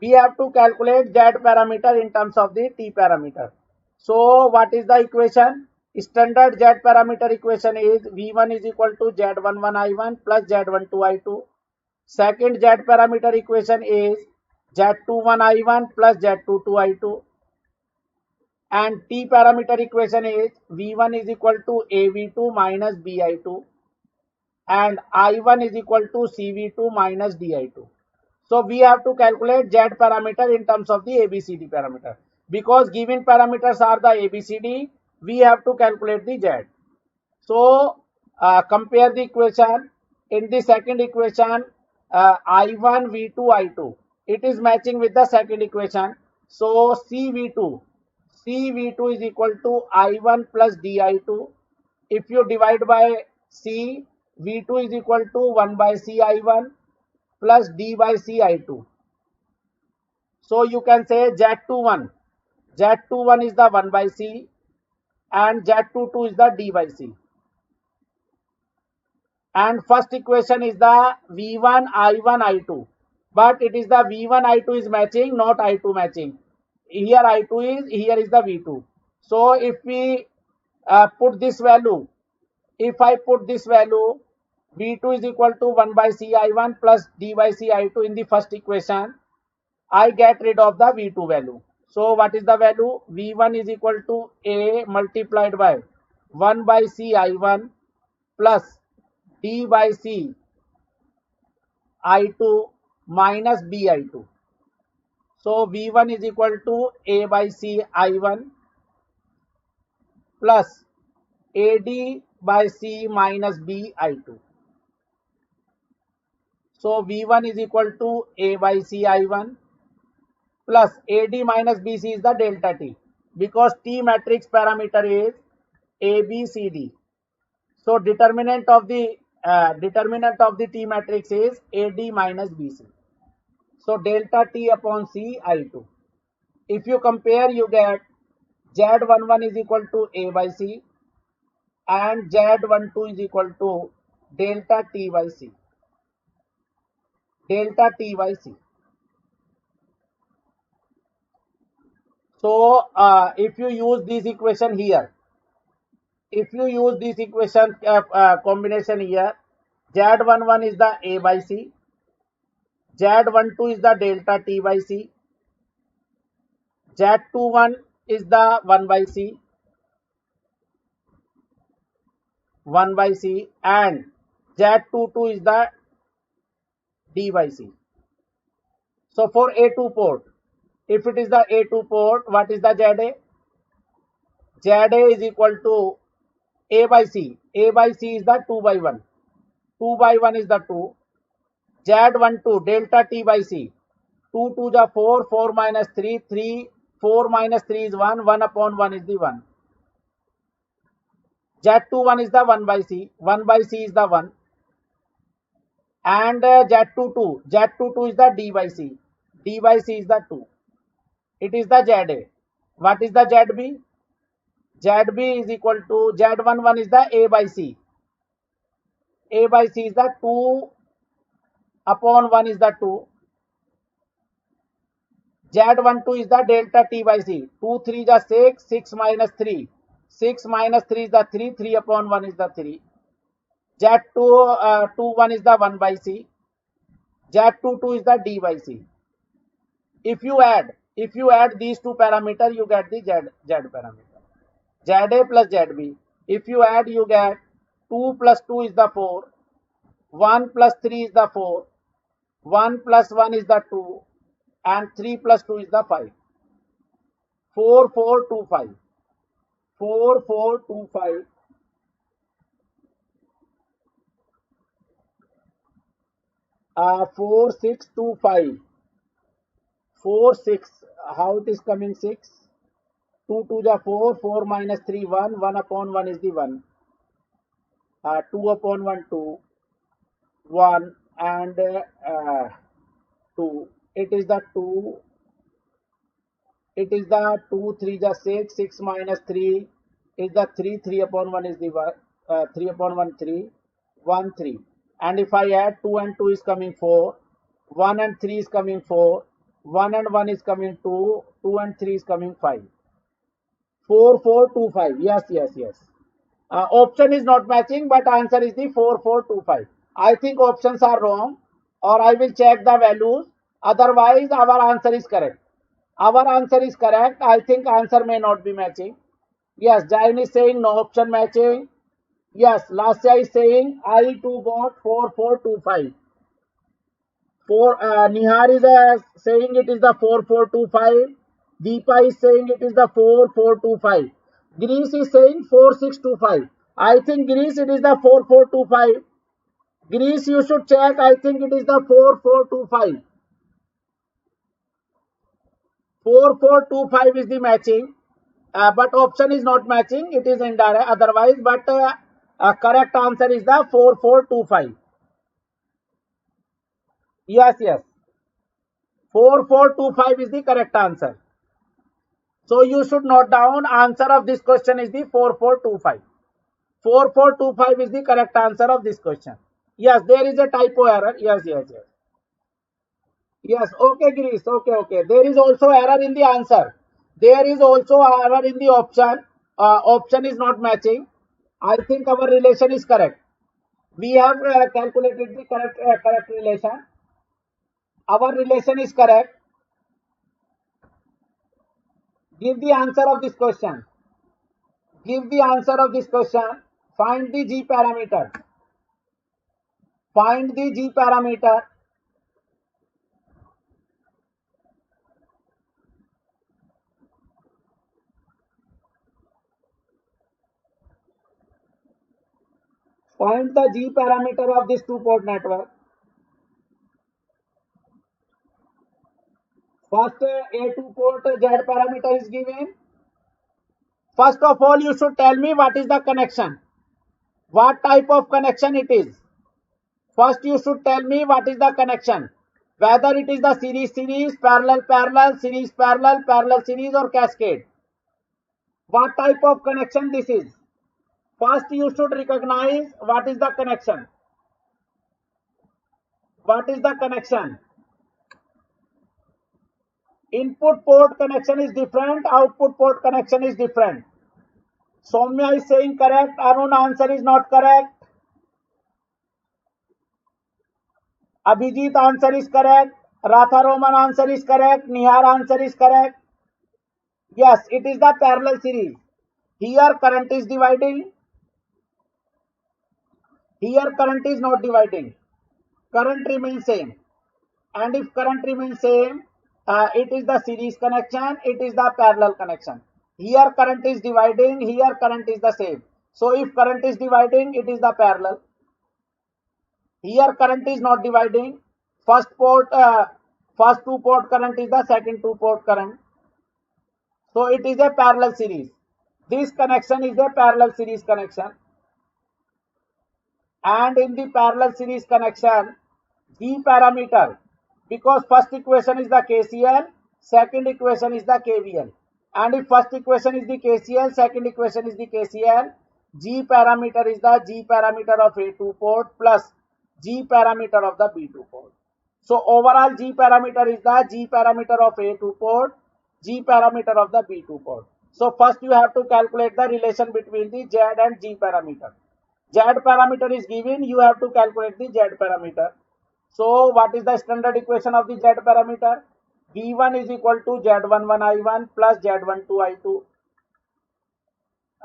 We have to calculate Z parameter in terms of the T parameter. So what is the equation? Standard Z parameter equation is V1 is equal to Z11I1 plus Z12I2. Second Z parameter equation is Z21I1 plus Z22I2. And T parameter equation is V1 is equal to AV2 minus BI2. And I1 is equal to CV2 minus DI2. So we have to calculate Z parameter in terms of the ABCD parameter. Because given parameters are the ABCD, we have to calculate the Z. So compare the equation. In the second equation, I1, V2, I2. It is matching with the second equation. So CV2 is equal to I1 plus DI2. If you divide by C, V2 is equal to 1 by C I1 plus D by C I2. So you can say Z21 is the 1 by C and Z22 is the D by C. And first equation is the V1, I1, I2. But it is the V1, I2 is matching, not I2 matching. Here I2 is, here is the V2. So if we put this value, if I put this value, V2 is equal to 1 by CI1 plus D by CI2 in the first equation, I get rid of the V2 value. So what is the value? V1 is equal to A multiplied by 1 by C I1 plus D by C I2 minus B I2. So V1 is equal to A by C I1 plus AD by C minus B I2. So V1 is equal to A by C I1 plus AD minus BC is the delta T, because T matrix parameter is ABCD. So determinant of the T matrix is AD minus BC. So delta T upon C I2. If you compare, you get Z11 is equal to A by C and Z12 is equal to delta T by C. Delta T by C. So if you use this equation here, combination here, Z11 is the A by C, Z12 is the delta T by C, Z21 is the 1 by C, and Z22 is the D by C. So for A2 port, if it is the A2 port, what is the ZA? ZA is equal to A by C. A by C is the 2 by 1. 2 by 1 is the 2. Z12 delta T by C. 2 to the 4, 4 minus 3, 3, 4 minus 3 is 1, 1 upon 1 is the 1. Z21 is the 1 by C, 1 by C is the 1. And Z22 is the D by C, D by C is the 2. It is the ZA. What is the ZB? ZB is equal to Z11 is the A by C. A by C is the 2 upon 1 is the 2. Z12 is the delta T by C. 2 3 is the 6, 6 minus 3. 6 minus 3 is the 3, 3 upon 1 is the 3. Z21 is the 1 by C. Z22 is the D by C. If you add these two parameters, you get the Z parameter. ZA plus ZB. If you add, you get 2 plus 2 is the 4. 1 plus 3 is the 4. 1 plus 1 is the 2. And 3 plus 2 is the 5. 4 4 2 5. 4 4 2 5. Uh, 4 6 2 5. 4 6. How it is coming 6? 2 2 the 4. 4 minus 3 1. 1 upon 1 is the 1. 2 upon 1 2. 1 and 2. It is the 2. It is the 2 3 the 6. 6 minus 3 is the 3. 3 upon 1 is the 1. 3 upon 1 3. 1 3. And if I add 2 and 2 is coming 4. 1 and 3 is coming 4. 1 and 1 is coming 2. 2 and 3 is coming 5. 4 4 2 5. Yes. Option is not matching, but answer is the 4 4 2 5. I think options are wrong, or I will check the values. Otherwise, our answer is correct. Our answer is correct. I think answer may not be matching. Yes, Jain is saying no option matching. Yes, Lasya is saying I too got 4 4 2 5. Nihar is saying it is the 4 4 2 5. Deepa is saying it is the 4 4 2 5. Greece is saying 4 6 2 5. I think Greece it is the 4 4 2 5. Greece, you should check. I think it is the 4 4 2 5. 4 4 2 5 is the matching, but option is not matching. It is indirect otherwise, but correct answer is the 4 4 2 5. Yes. 4 4 2 5 is the correct answer. So you should note down answer of this question is the 4 4 2 5. 4 4 2 5 is the correct answer of this question. Yes, there is a typo error. Yes. Yes, okay, Greece. Okay. There is also error in the answer. There is also error in the option. Option is not matching. I think our relation is correct. We have calculated the correct relation. Our relation is correct. Give the answer of this question. Give the answer of this question. Find the G parameter. Find the G parameter. Find the G parameter of this two-port network. First, a two-port Z parameter is given. First of all, you should tell me what is the connection. What type of connection it is. First, you should tell me what is the connection. Whether it is the series, parallel, series, parallel, series, or cascade. What type of connection this is. First, you should recognize what is the connection. What is the connection? Input port connection is different, output port connection is different. Soumya is saying correct, Arun answer is not correct. Abhijit answer is correct, Ratha Roman answer is correct, Nihar answer is correct. Yes, it is the parallel series. Here current is dividing. Here current is not dividing. Current remains same. And if current remains same, it is the series connection, it is the parallel connection. Here current is dividing, here current is the same. So if current is dividing, it is the parallel. Here current is not dividing. First two port current is the second two port current. So it is a parallel series. This connection is a parallel series connection. And in the parallel series connection, G parameter, because first equation is the KCL, second equation is the KVL. And if first equation is the KCL, second equation is the KCL, G parameter is the G parameter of A2 port plus G parameter of the B2 port. So overall G parameter is the G parameter of A2 port, G parameter of the B2 port. So first you have to calculate the relation between the Z and G parameter. Z parameter is given, you have to calculate the Z parameter. So what is the standard equation of the Z parameter? V1 is equal to Z11 I1 plus Z12 I2.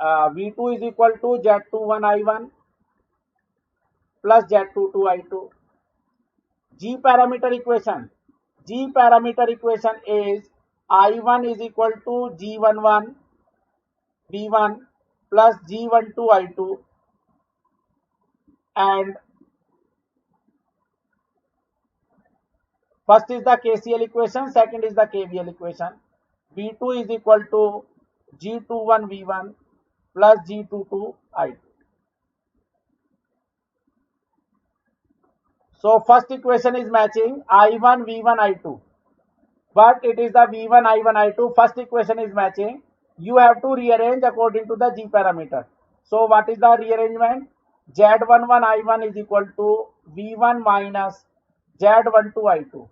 V2 is equal to Z21 I1 plus Z22 I2. G parameter equation. G parameter equation is I1 is equal to G11 V1 plus G12 I2 and first is the KCL equation, second is the KVL equation. V2 is equal to G21 V1 plus G22 I2. So first equation is matching I1 V1 I2, but it is the V1 I1 I2. First equation is matching. You have to rearrange according to the G parameter. So what is the rearrangement? Z11 I1 is equal to V1 minus Z12 I2.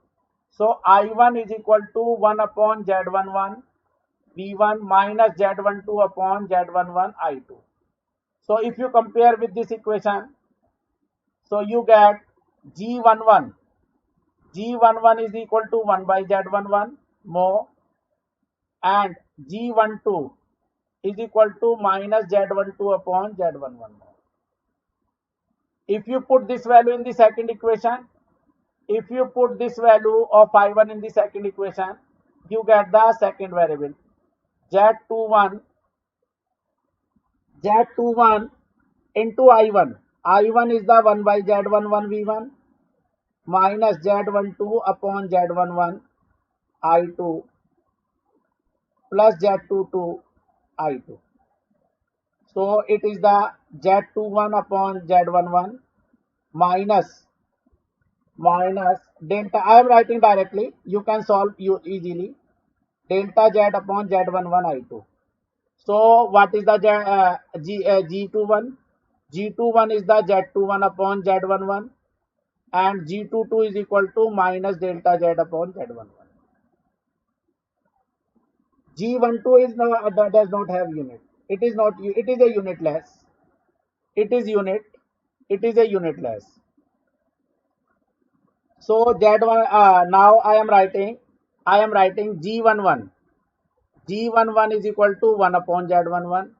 So I1 is equal to 1 upon Z11 V1 minus Z12 upon Z11 I2. So if you compare with this equation, so you get G11 is equal to 1 by Z11 more and G12 is equal to minus Z12 upon Z11 more. If you put this value in the second equation, if you put this value of I1 in the second equation, you get the second variable Z21 into I1. I1 is the 1 by Z11 V1 minus Z12 upon Z11 I2 plus Z22 I2. So it is the Z21 upon Z11 minus delta. I am writing directly. You can solve you easily. Delta Z upon Z11 I2. So what is the G21? G21 is the Z21 upon Z11 and G22 is equal to minus delta Z upon Z11. G12 is does not have unit. It is not. It is a unitless. It is unit. It is a unitless. So Z1 now I am writing G11. G11 is equal to 1 upon Z11.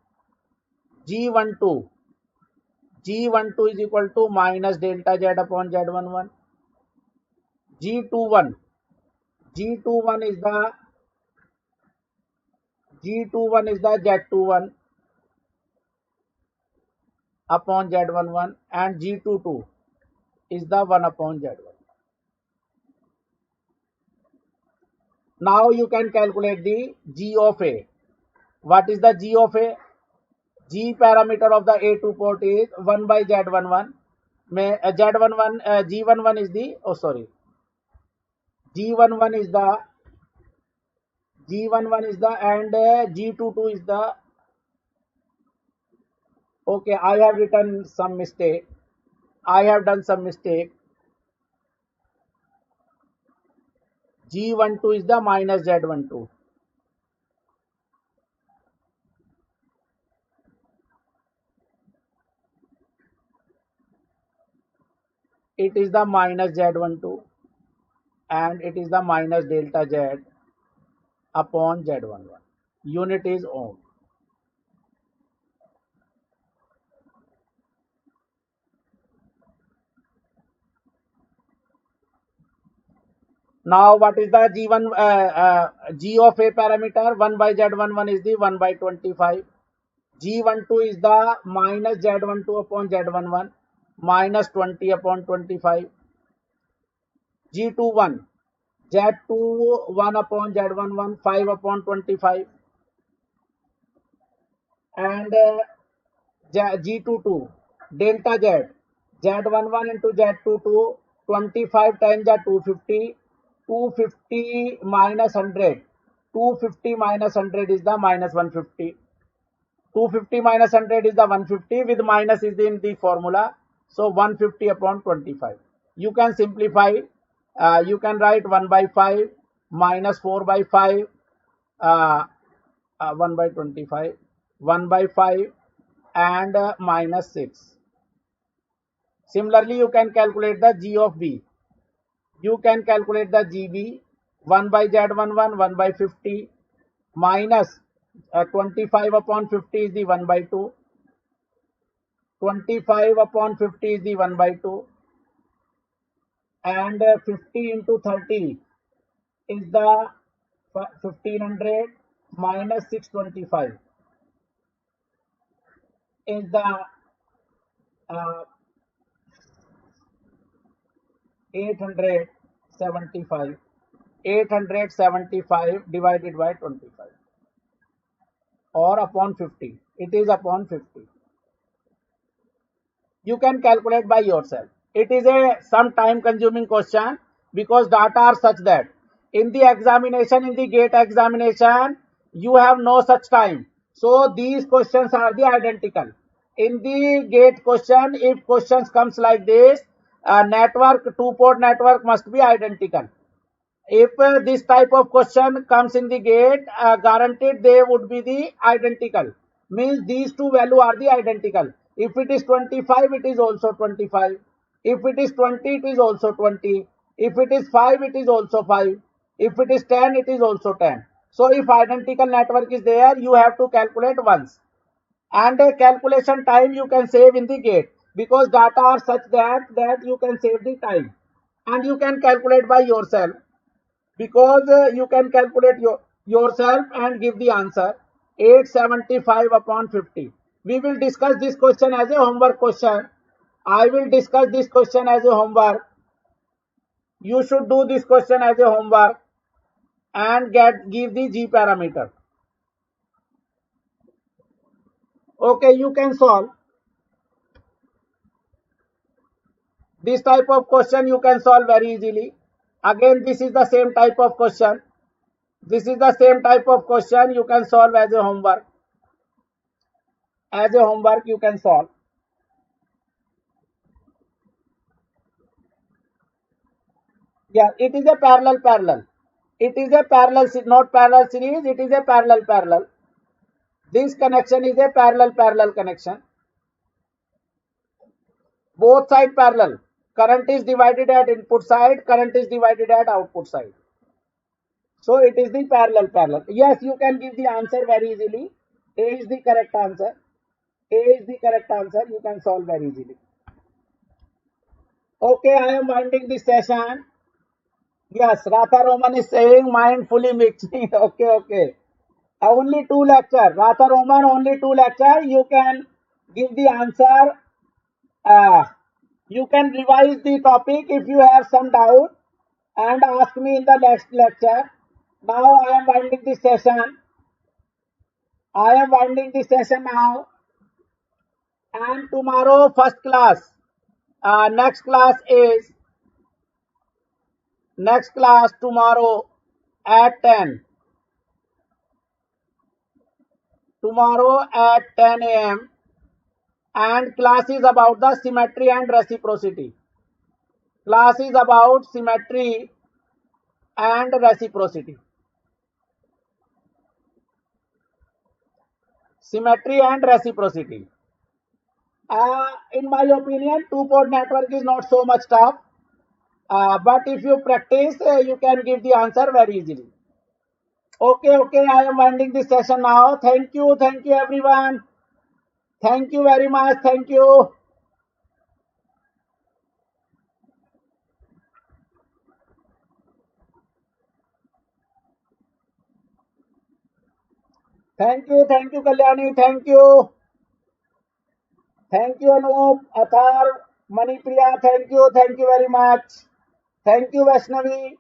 G12 is equal to minus delta Z upon Z11. G21 G21 is the Z21 upon Z11, and G22 is the 1 upon Z1. Now you can calculate the G of A. What is the G of A? G parameter of the A2 port is 1 by Z11. G11 is the, G11 is the, and G22 is the, okay, I have written some mistake. I have done some mistake. G12 is the minus Z12. It is the minus Z12 and it is the minus delta Z upon Z11. Unit is ohm. Now what is the G of A parameter? 1 by Z11 is the 1 by 25. G12 is the minus Z12 upon Z11 minus 20 upon 25. G21 Z21 upon Z11 5 upon 25. And G22 delta Z Z11 into Z22 25 times the 250. 250 minus 100. 250 minus 100 is the minus 150. 250 minus 100 is the 150, with minus is in the formula. So 150 upon 25. You can simplify. You can write 1 by 5 minus 4 by 5, 1 by 25, 1 by 5 and minus 6. Similarly, you can calculate the G of B. You can calculate the GB. 1 by Z11, 1 by 50 minus 25 upon 50 is the 1 by 2. 25 upon 50 is the 1 by 2. And 50 into 30 is the 1500 minus 625 is the 875. 875 divided by 25 or upon 50. It is upon 50. You can calculate by yourself. It is some time consuming question because data are such that in the examination, in the GATE examination, you have no such time. So these questions are the identical. In the GATE question, if questions comes like this, network, two-port network must be identical. If this type of question comes in the GATE, guaranteed they would be the identical. Means these two value are the identical. If it is 25, it is also 25. If it is 20, it is also 20. If it is 5, it is also 5. If it is 10, it is also 10. So if identical network is there, you have to calculate once. And a calculation time you can save in the GATE because data are such that you can save the time. And you can calculate by yourself because you can calculate yourself and give the answer. 875 upon 50. We will discuss this question as a homework question. I will discuss this question as a homework. You should do this question as a homework and give the G parameter. Okay, you can solve. This type of question you can solve very easily. Again, this is the same type of question. This is the same type of question you can solve as a homework. As a homework you can solve. Yeah, it is a parallel. It is a parallel, not parallel series, it is a parallel. This connection is a parallel connection. Both side parallel. Current is divided at input side, current is divided at output side. So it is the parallel. Yes, you can give the answer very easily. A is the correct answer. A is the correct answer. You can solve very easily. Okay, I am winding this session. Yes, Ratha Roman is saying mindfully mixing. Okay. Only two lecture. Ratha Roman, only two lecture. You can give the answer. Uh, you can revise the topic if you have some doubt and ask me in the next lecture. Now I am winding this session. I am winding this session now. And tomorrow, first class. Next class tomorrow at 10. Tomorrow at 10 a.m. and class is about the symmetry and reciprocity. Class is about symmetry and reciprocity. Symmetry and reciprocity. In my opinion, two-port network is not so much tough. But if you practice, you can give the answer very easily. Okay. I am ending this session now. Thank you everyone. Thank you very much. Thank you. Thank you, Kalyani. Thank you, Anup, Athar, Manipriya. Thank you very much. Thank you, Vaishnavi.